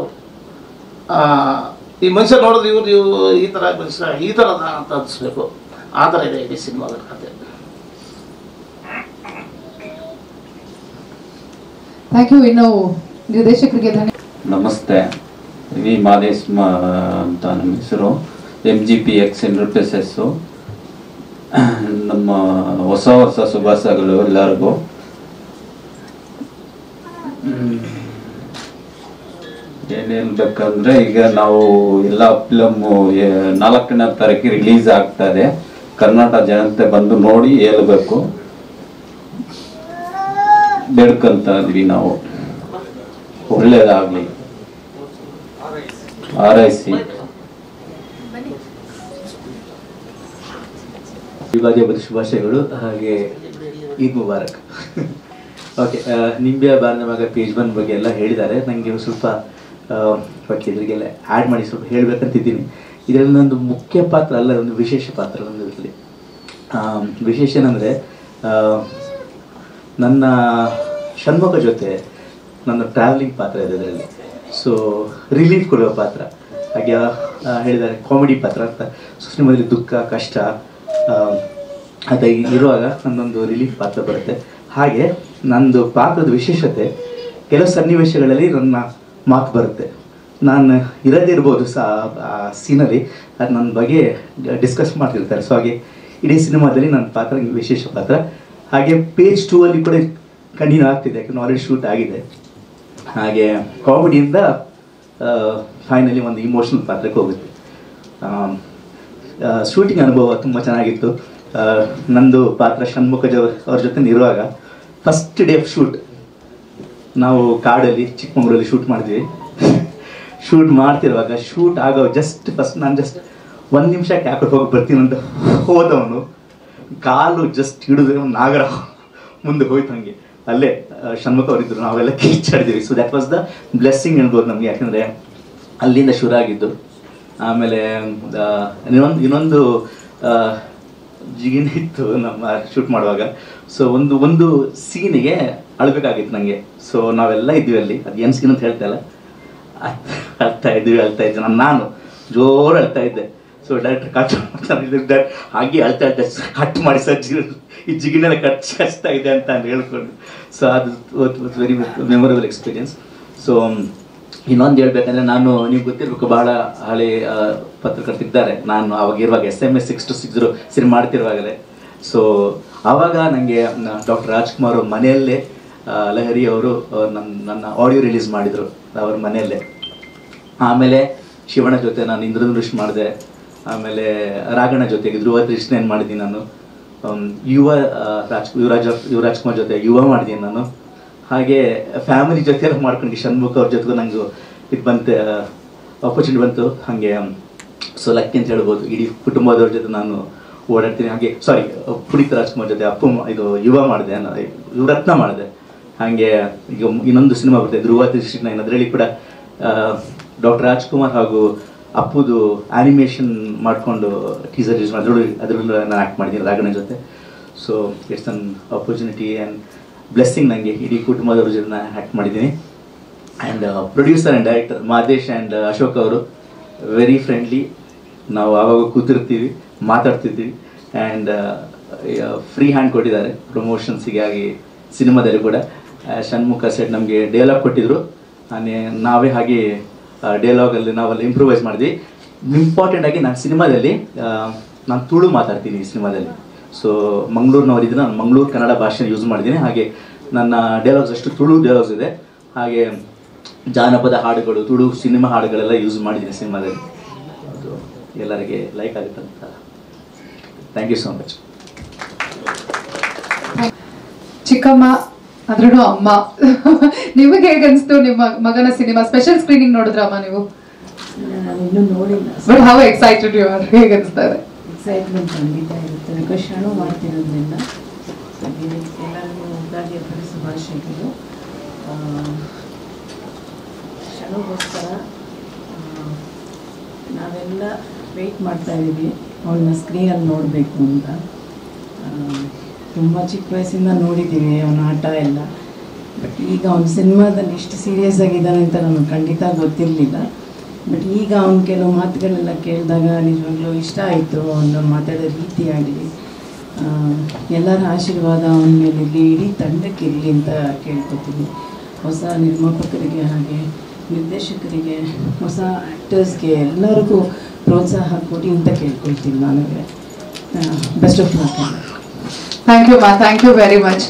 ಈ ಮನುಷ್ಯ ನೋಡಿದ್ರೆ ಇವ್ರು ಈ ಥರ ಮನುಷ್ಯ ಈ ಥರದ ಅಂತ ಅನಿಸ್ಬೇಕು. ಆ ಥರ ಇದೆ ಇಡೀ ಸಿನಿಮಾದ ಕತೆ. Thank you. ಇನ್ನು ನಿರ್ದೇಶಕರಿಗೆ ಧನ್ಯವಾದ. ನಮಸ್ತೆ, ವಿ ಮಾದೇಶ್ ಅಂತ ನಮ್ಮ ಹೆಸರು. MGPX enterprises. ನಮ್ಮ ಹೊಸ ವರ್ಷ ಶುಭಾಶಯಗಳು ಎಲ್ಲರಿಗೂ. ಏನು ಹೇಳ್ಬೇಕಂದ್ರೆ, ಈಗ ನಾವು ಎಲ್ಲ ಫಿಲಮ್ಮು 4ನೇ ತಾರೀಕಿಗೆ ರಿಲೀಸ್ ಆಗ್ತದೆ. ಕರ್ನಾಟಕ ಜನತೆ ಬಂದು ನೋಡಿ ಹೇಳ್ಬೇಕು, ಬೇಡ್ಕೊಂತ ಇದ್ವಿ ನಾವು. ಒಳ್ಳೇದಾಗ್ಲಿ, ಹಾರೈಸಿ. ಯುಗಾದಿ ಹಬ್ಬದ ಶುಭಾಶಯಗಳು, ಹಾಗೆ ಈದ್ ಮುಬಾರಕ್. ಓಕೆ, ನಿಂಬೆ ಬಾರಿನ ಮಗ ಪೇಜ್ 1 ಬಗ್ಗೆ ಎಲ್ಲ ಹೇಳಿದ್ದಾರೆ. ನನಗೆ ಸ್ವಲ್ಪ ಬಗ್ಗೆ ಇದ್ರಿಗೆಲ್ಲ ಆ್ಯಡ್ ಮಾಡಿ ಸ್ವಲ್ಪ ಹೇಳಬೇಕಂತಿದ್ದೀನಿ. ಇದರಲ್ಲಿ ನಂದು ಮುಖ್ಯ ಪಾತ್ರ ಅಲ್ಲ, ಒಂದು ವಿಶೇಷ ಪಾತ್ರ ಒಂದು ಇದರಲ್ಲಿ. ವಿಶೇಷ ಏನಂದರೆ, ನನ್ನ ಷಣ್ಮುಖ ಜೊತೆ ನನ್ನ ಟ್ರಾವೆಲಿಂಗ್ ಪಾತ್ರ ಇದೆ ಇದರಲ್ಲಿ. ಸೊ ರಿಲೀಫ್ ಕೊಡುವ ಪಾತ್ರ, ಹಾಗೆ ಹೇಳಿದ್ದಾರೆ ಕಾಮಿಡಿ ಪಾತ್ರ ಅಂತ. ಸೊ ಸಿನಿಮಾದಲ್ಲಿ ದುಃಖ ಕಷ್ಟ ಅದು ಇರುವಾಗ ನನ್ನೊಂದು ರಿಲೀಫ್ ಪಾತ್ರ ಬರುತ್ತೆ. ಹಾಗೆ ನಂದು ಪಾತ್ರದ ವಿಶೇಷತೆ, ಕೆಲವು ಸನ್ನಿವೇಶಗಳಲ್ಲಿ ನನ್ನ ಮಾತು ಬರುತ್ತೆ. ನಾನು ಇರದೇ ಇರ್ಬೋದು ಆ ಸೀನಲ್ಲಿ, ಅದು ನನ್ನ ಬಗ್ಗೆ ಡಿಸ್ಕಸ್ ಮಾಡ್ತಿರ್ತಾರೆ. ಸೊ ಹಾಗೆ ಇಡೀ ಸಿನಿಮಾದಲ್ಲಿ ನನ್ನ ಪಾತ್ರ ವಿಶೇಷ ಪಾತ್ರ. ಹಾಗೆ ಪೇಜ್ 2 ಅಲ್ಲಿ ಕೂಡ ಕಂಟಿನ್ಯೂ ಆಗ್ತಿದೆ, ಯಾಕಂದ್ರೆ ಆಲ್ರೆಡಿ ಶೂಟ್ ಆಗಿದೆ. ಹಾಗೆ ಕಾಮಿಡಿಯಿಂದ ಫೈನಲಿ ಒಂದು ಇಮೋಷನಲ್ ಪಾತ್ರಕ್ಕೆ ಹೋಗುತ್ತೆ. ಶೂಟಿಂಗ್ ಅನುಭವ ತುಂಬ ಚೆನ್ನಾಗಿತ್ತು. ನಂದು ಪಾತ್ರ ಷಣ್ಮುಖ ಅವ್ರ ಜೊತೆ ಇರುವಾಗ ಫಸ್ಟ್ ಡೇ ಆಫ್ ಶೂಟ್ ನಾವು ಕಾಡಲ್ಲಿ ಚಿಕ್ಕಮಗಳೂರಲ್ಲಿ ಶೂಟ್ ಮಾಡಿದ್ವಿ. ಶೂಟ್ ಮಾಡ್ತಿರುವಾಗ ಶೂಟ್ ಆಗೋ ನಾನು ಜಸ್ಟ್ 1 ನಿಮಿಷ ಕ್ಯಾಕಟ್ ಹೋಗಿ ಬರ್ತೀನಿ ಅಂತ ಹೋದವನು ಕಾಲು ಜಸ್ಟ್ ಹಿಡಿದು ನಾಗರ ಮುಂದೆ ಹೋಯ್ತು. ಹಂಗೆ ಅಲ್ಲೇ ಷಣ್ಮುಖ ಅವರಿದ್ದರು, ನಾವೆಲ್ಲ ಕಿಚ್ಚಾಡಿದ್ವಿ. So that was the blessing ಹೇಳ್ಬೋದು ನಮಗೆ, ಯಾಕೆಂದರೆ ಅಲ್ಲಿಂದ ಶುರು ಆಗಿದ್ದು. ಆಮೇಲೆ ಇನ್ನೊಂದು ಜಿಗಿನ ಇತ್ತು ನಮ್ಮ ಶೂಟ್ ಮಾಡುವಾಗ. ಸೊ ಒಂದು ಸೀನಿಗೆ ಅಳ್ಬೇಕಾಗಿತ್ತು ನನಗೆ. ಸೊ ನಾವೆಲ್ಲ ಇದ್ವಿ ಅಲ್ಲಿ, ಅದು ಏನು ಸೀನ್ ಅಂತ ಹೇಳ್ತಾ ಇಲ್ಲ, ಅಳ್ತಾ ಇದ್ವಿ. ನಾನು ಜೋರು ಅಳ್ತಾ ಇದ್ದೆ. ಸೊ ಸೊ ಡೈರೆಕ್ಟರ್ ಕಟ್ ಮಾಡ್ತಾರೆ ಹಾಗೆ ಅಳ್ತಾ ಕಟ್ ಮಾಡಿ ಸರ್ ಈ ಜಿಗಿನೆಲ್ಲ ಕಚ್ತಾ ಇದೆ ಅಂತ ಹೇಳ್ಕೊಂಡು. ಸೊ ಅದು ವೆರಿ ಮೆಮೊರಬಲ್ ಎಕ್ಸ್ಪೀರಿಯನ್ಸ್. ಸೊ ಇನ್ನೊಂದು ಹೇಳ್ಬೇಕಂದ್ರೆ, ನಾನು ನೀವು ಗೊತ್ತಿರಬೇಕು, ಬಹಳ ಹಳೆ ಪತ್ರಕರ್ತರಿದ್ದಾರೆ. ನಾನು ಅವಾಗಿರುವಾಗ SMS 626 ಸಿನಿಮಾ ಮಾಡ್ತಿರುವಾಗಲೇ. ಸೊ ಆವಾಗ ನನಗೆ ಡಾಕ್ಟರ್ ರಾಜ್ಕುಮಾರ್ ಅವ್ರ ಮನೆಯಲ್ಲೇ ಲಹರಿ ಅವರು ನನ್ನ ಆಡಿಯೋ ರಿಲೀಸ್ ಮಾಡಿದರು ಅವ್ರ ಮನೆಯಲ್ಲೇ. ಆಮೇಲೆ ಶಿವಣ್ಣ ಜೊತೆ ನಾನು ಇಂದ್ರಧನುಷ್ ಮಾಡಿದೆ. ಆಮೇಲೆ ರಾಘಣ್ಣ ಜೊತೆಗೆ ಧ್ರುವ ಕೃಷ್ಣನ್ ಮಾಡಿದ್ದೀನಿ ನಾನು. ಯುವರಾಜ್ ಕುಮಾರ್ ಜೊತೆ ಯುವ ಮಾಡಿದ್ದೀನಿ ನಾನು. ಹಾಗೆ ಫ್ಯಾಮಿಲಿ ಜೊತೆ ಎಲ್ಲ ಮಾಡ್ಕೊಂಡು ಷಣ್ಮುಖ ಅವ್ರ ಜೊತೆಗೂ ನನಗೂ ಇದು ಬಂತು, ಆಪರ್ಚುನಿಟಿ ಬಂತು. ಹಾಗೆ ಸೊ ಲಕ್ಕಿ ಅಂತ ಹೇಳ್ಬೋದು. ಇಡೀ ಕುಟುಂಬದವ್ರ ಜೊತೆ ನಾನು ಓಡಾಡ್ತೀನಿ. ಹಾಗೆ ಪುನೀತ್ ರಾಜ್ಕುಮಾರ್ ಜೊತೆ ಇದು ಯುವ ಮಾಡಿದೆ, ಯುವರತ್ನ ಮಾಡಿದೆ. ಹಾಗೆ ಈಗ ಇನ್ನೊಂದು ಸಿನಿಮಾ ಬರ್ತದೆ ಧ್ರುವ ಕೃಷ್ಣ, ಅದರಲ್ಲಿ ಕೂಡ ಡಾಕ್ಟರ್ ರಾಜ್ಕುಮಾರ್ ಹಾಗೂ ಅಪ್ಪುದು ಆನಿಮೇಷನ್ ಮಾಡಿಕೊಂಡು ಟೀಸರ್ ಯೂಸ್ ಮಾಡಿ ಅದರಲ್ಲೂ ನಾನು ಆ್ಯಕ್ಟ್ ಮಾಡಿದ್ದೀನಿ ರಾಘಣ್ಣ ಜೊತೆ. So it's an opportunity and blessing ನನಗೆ. ಇಡೀ ಕುಟುಂಬದವ್ರ ಜೊತೆ ನಾನು ಆ್ಯಕ್ಟ್ ಮಾಡಿದ್ದೀನಿ. And producer and director Madesh and Ashok ಅವರು ವೆರಿ ಫ್ರೆಂಡ್ಲಿ. ನಾವು ಆವಾಗ ಕೂತಿರ್ತೀವಿ, ಮಾತಾಡ್ತಿರ್ತೀವಿ. ಆ್ಯಂಡ್ ಫ್ರೀ ಹ್ಯಾಂಡ್ ಕೊಟ್ಟಿದ್ದಾರೆ ಪ್ರಮೋಷನ್ಸಿಗೆ. ಆಗಿ ಸಿನಿಮಾದಲ್ಲಿ ಕೂಡ ಷಣ್ಮುಖ ಸೆಟ್ ನಮಗೆ ಡೈಲಾಗ್ ಕೊಟ್ಟಿದ್ರು. ನಾವೇ ಹಾಗೆ ಡೈಲಾಗಲ್ಲಿ ನಾವೆಲ್ಲ ಇಂಪ್ರೂವೈಸ್ ಮಾಡಿದ್ವಿ. ಇಂಪಾರ್ಟೆಂಟ್ ಆಗಿ ನಾನು ಸಿನಿಮಾದಲ್ಲಿ ನಾನು ತುಳು ಮಾತಾಡ್ತೀನಿ ಈ ಸಿನಿಮಾದಲ್ಲಿ. ಸೊ ಮಂಗಳೂರಿನವರಿದ್ದು ನಾನು ಮಂಗಳೂರು ಕನ್ನಡ ಭಾಷೆ ಯೂಸ್ ಮಾಡಿದ್ದೀನಿ. ಹಾಗೆ ನನ್ನ ಡೈಲಾಗ್ಸ್ ಅಷ್ಟು ತುಳು ಡೈಲಾಗ್ಸ್ ಇದೆ. ಹಾಗೆ ಜಾನಪದ ಹಾಡುಗಳು, ತುಳು ಸಿನಿಮಾ ಹಾಡುಗಳೆಲ್ಲ ಯೂಸ್ ಮಾಡಿದ್ದೀನಿ ಸಿನಿಮಾದಲ್ಲಿ. ಅದು ಎಲ್ಲರಿಗೆ ಲೈಕ್ ಆಗುತ್ತೆ ಅಂತ. Thank you so much. ಚಿಕ್ಕಮ್ಮ ಅದ್ರೂ ಅಮ್ಮ, ನಿಮಗೆ ಹೇಗೆ ಅನಿಸ್ತು ನಿಮ್ಮ ಮಗನ ಸಿನಿಮಾ? ಸ್ಪೆಷಲ್ ಸ್ಕ್ರೀನಿಂಗ್ ನೋಡಿದ್ರಮ್ಮ ನೀವು? ಇನ್ನೂ ನೋಡಿಲ್ಲ. But how excited you are? ಹೇಗೆ ಅನಿಸ್ತಾ ಇದೆ? ಎಕ್ಸೈಟ್ಮೆಂಟ್ ಖಂಡಿತ ಇರುತ್ತೆ. ಬಿಕಾಸ್ ಶಣು ಮಾಡ್ತಿರೋದ್ರಿಂದ ಎಲ್ಲರಿಗೂ ಯುಗಾದಿ ಹಬ್ಬದ ಶುಭಾಶಯಗಳು. ಶಣುಗೋಸ್ಕರ ನಾವೆಲ್ಲ ವೆಯ್ಟ್ ಮಾಡ್ತಾ ಇದ್ದೀವಿ ಅವಳನ್ನ ಸ್ಕ್ರೀನಲ್ಲಿ ನೋಡಬೇಕು ಅಂತ. ತುಂಬ ಚಿಕ್ಕ ವಯಸ್ಸಿಂದ ನೋಡಿದ್ದೀವಿ ಅವನ ಆಟ ಎಲ್ಲ. ಬಟ್ ಈಗ ಅವನ ಸಿನಿಮಾದಲ್ಲಿ ಇಷ್ಟು ಸೀರಿಯಸ್ ಆಗಿದ್ದಾನೆ ಅಂತ ನನಗೆ ಖಂಡಿತ ಗೊತ್ತಿರಲಿಲ್ಲ. ಬಟ್ ಈಗ ಅವನ ಕೆಲವು ಮಾತುಗಳೆಲ್ಲ ಕೇಳಿದಾಗ ನಿಜವಾಗ್ಲೂ ಇಷ್ಟ ಆಯಿತು. ಅವನು ಮಾತಾಡೋ ರೀತಿ ಆಗಲಿ, ಎಲ್ಲರ ಆಶೀರ್ವಾದ ಅವನ ಮೇಲಿರಲಿ, ಇಡೀ ತಂಡಕ್ಕಿರಲಿ ಅಂತ ಕೇಳ್ಕೊತೀನಿ. ಹೊಸ ನಿರ್ಮಾಪಕರಿಗೆ ಹಾಗೆ ನಿರ್ದೇಶಕರಿಗೆ, ಹೊಸ ಆ್ಯಕ್ಟರ್ಸ್ಗೆ ಎಲ್ಲರಿಗೂ ಪ್ರೋತ್ಸಾಹ ಕೊಡಿ ಅಂತ ಕೇಳ್ಕೊಳ್ತೀನಿ. ನನಗೆ best of luck. Thank you ಮಾ, ಥ್ಯಾಂಕ್ ಯು ವೆರಿ ಮಚ್.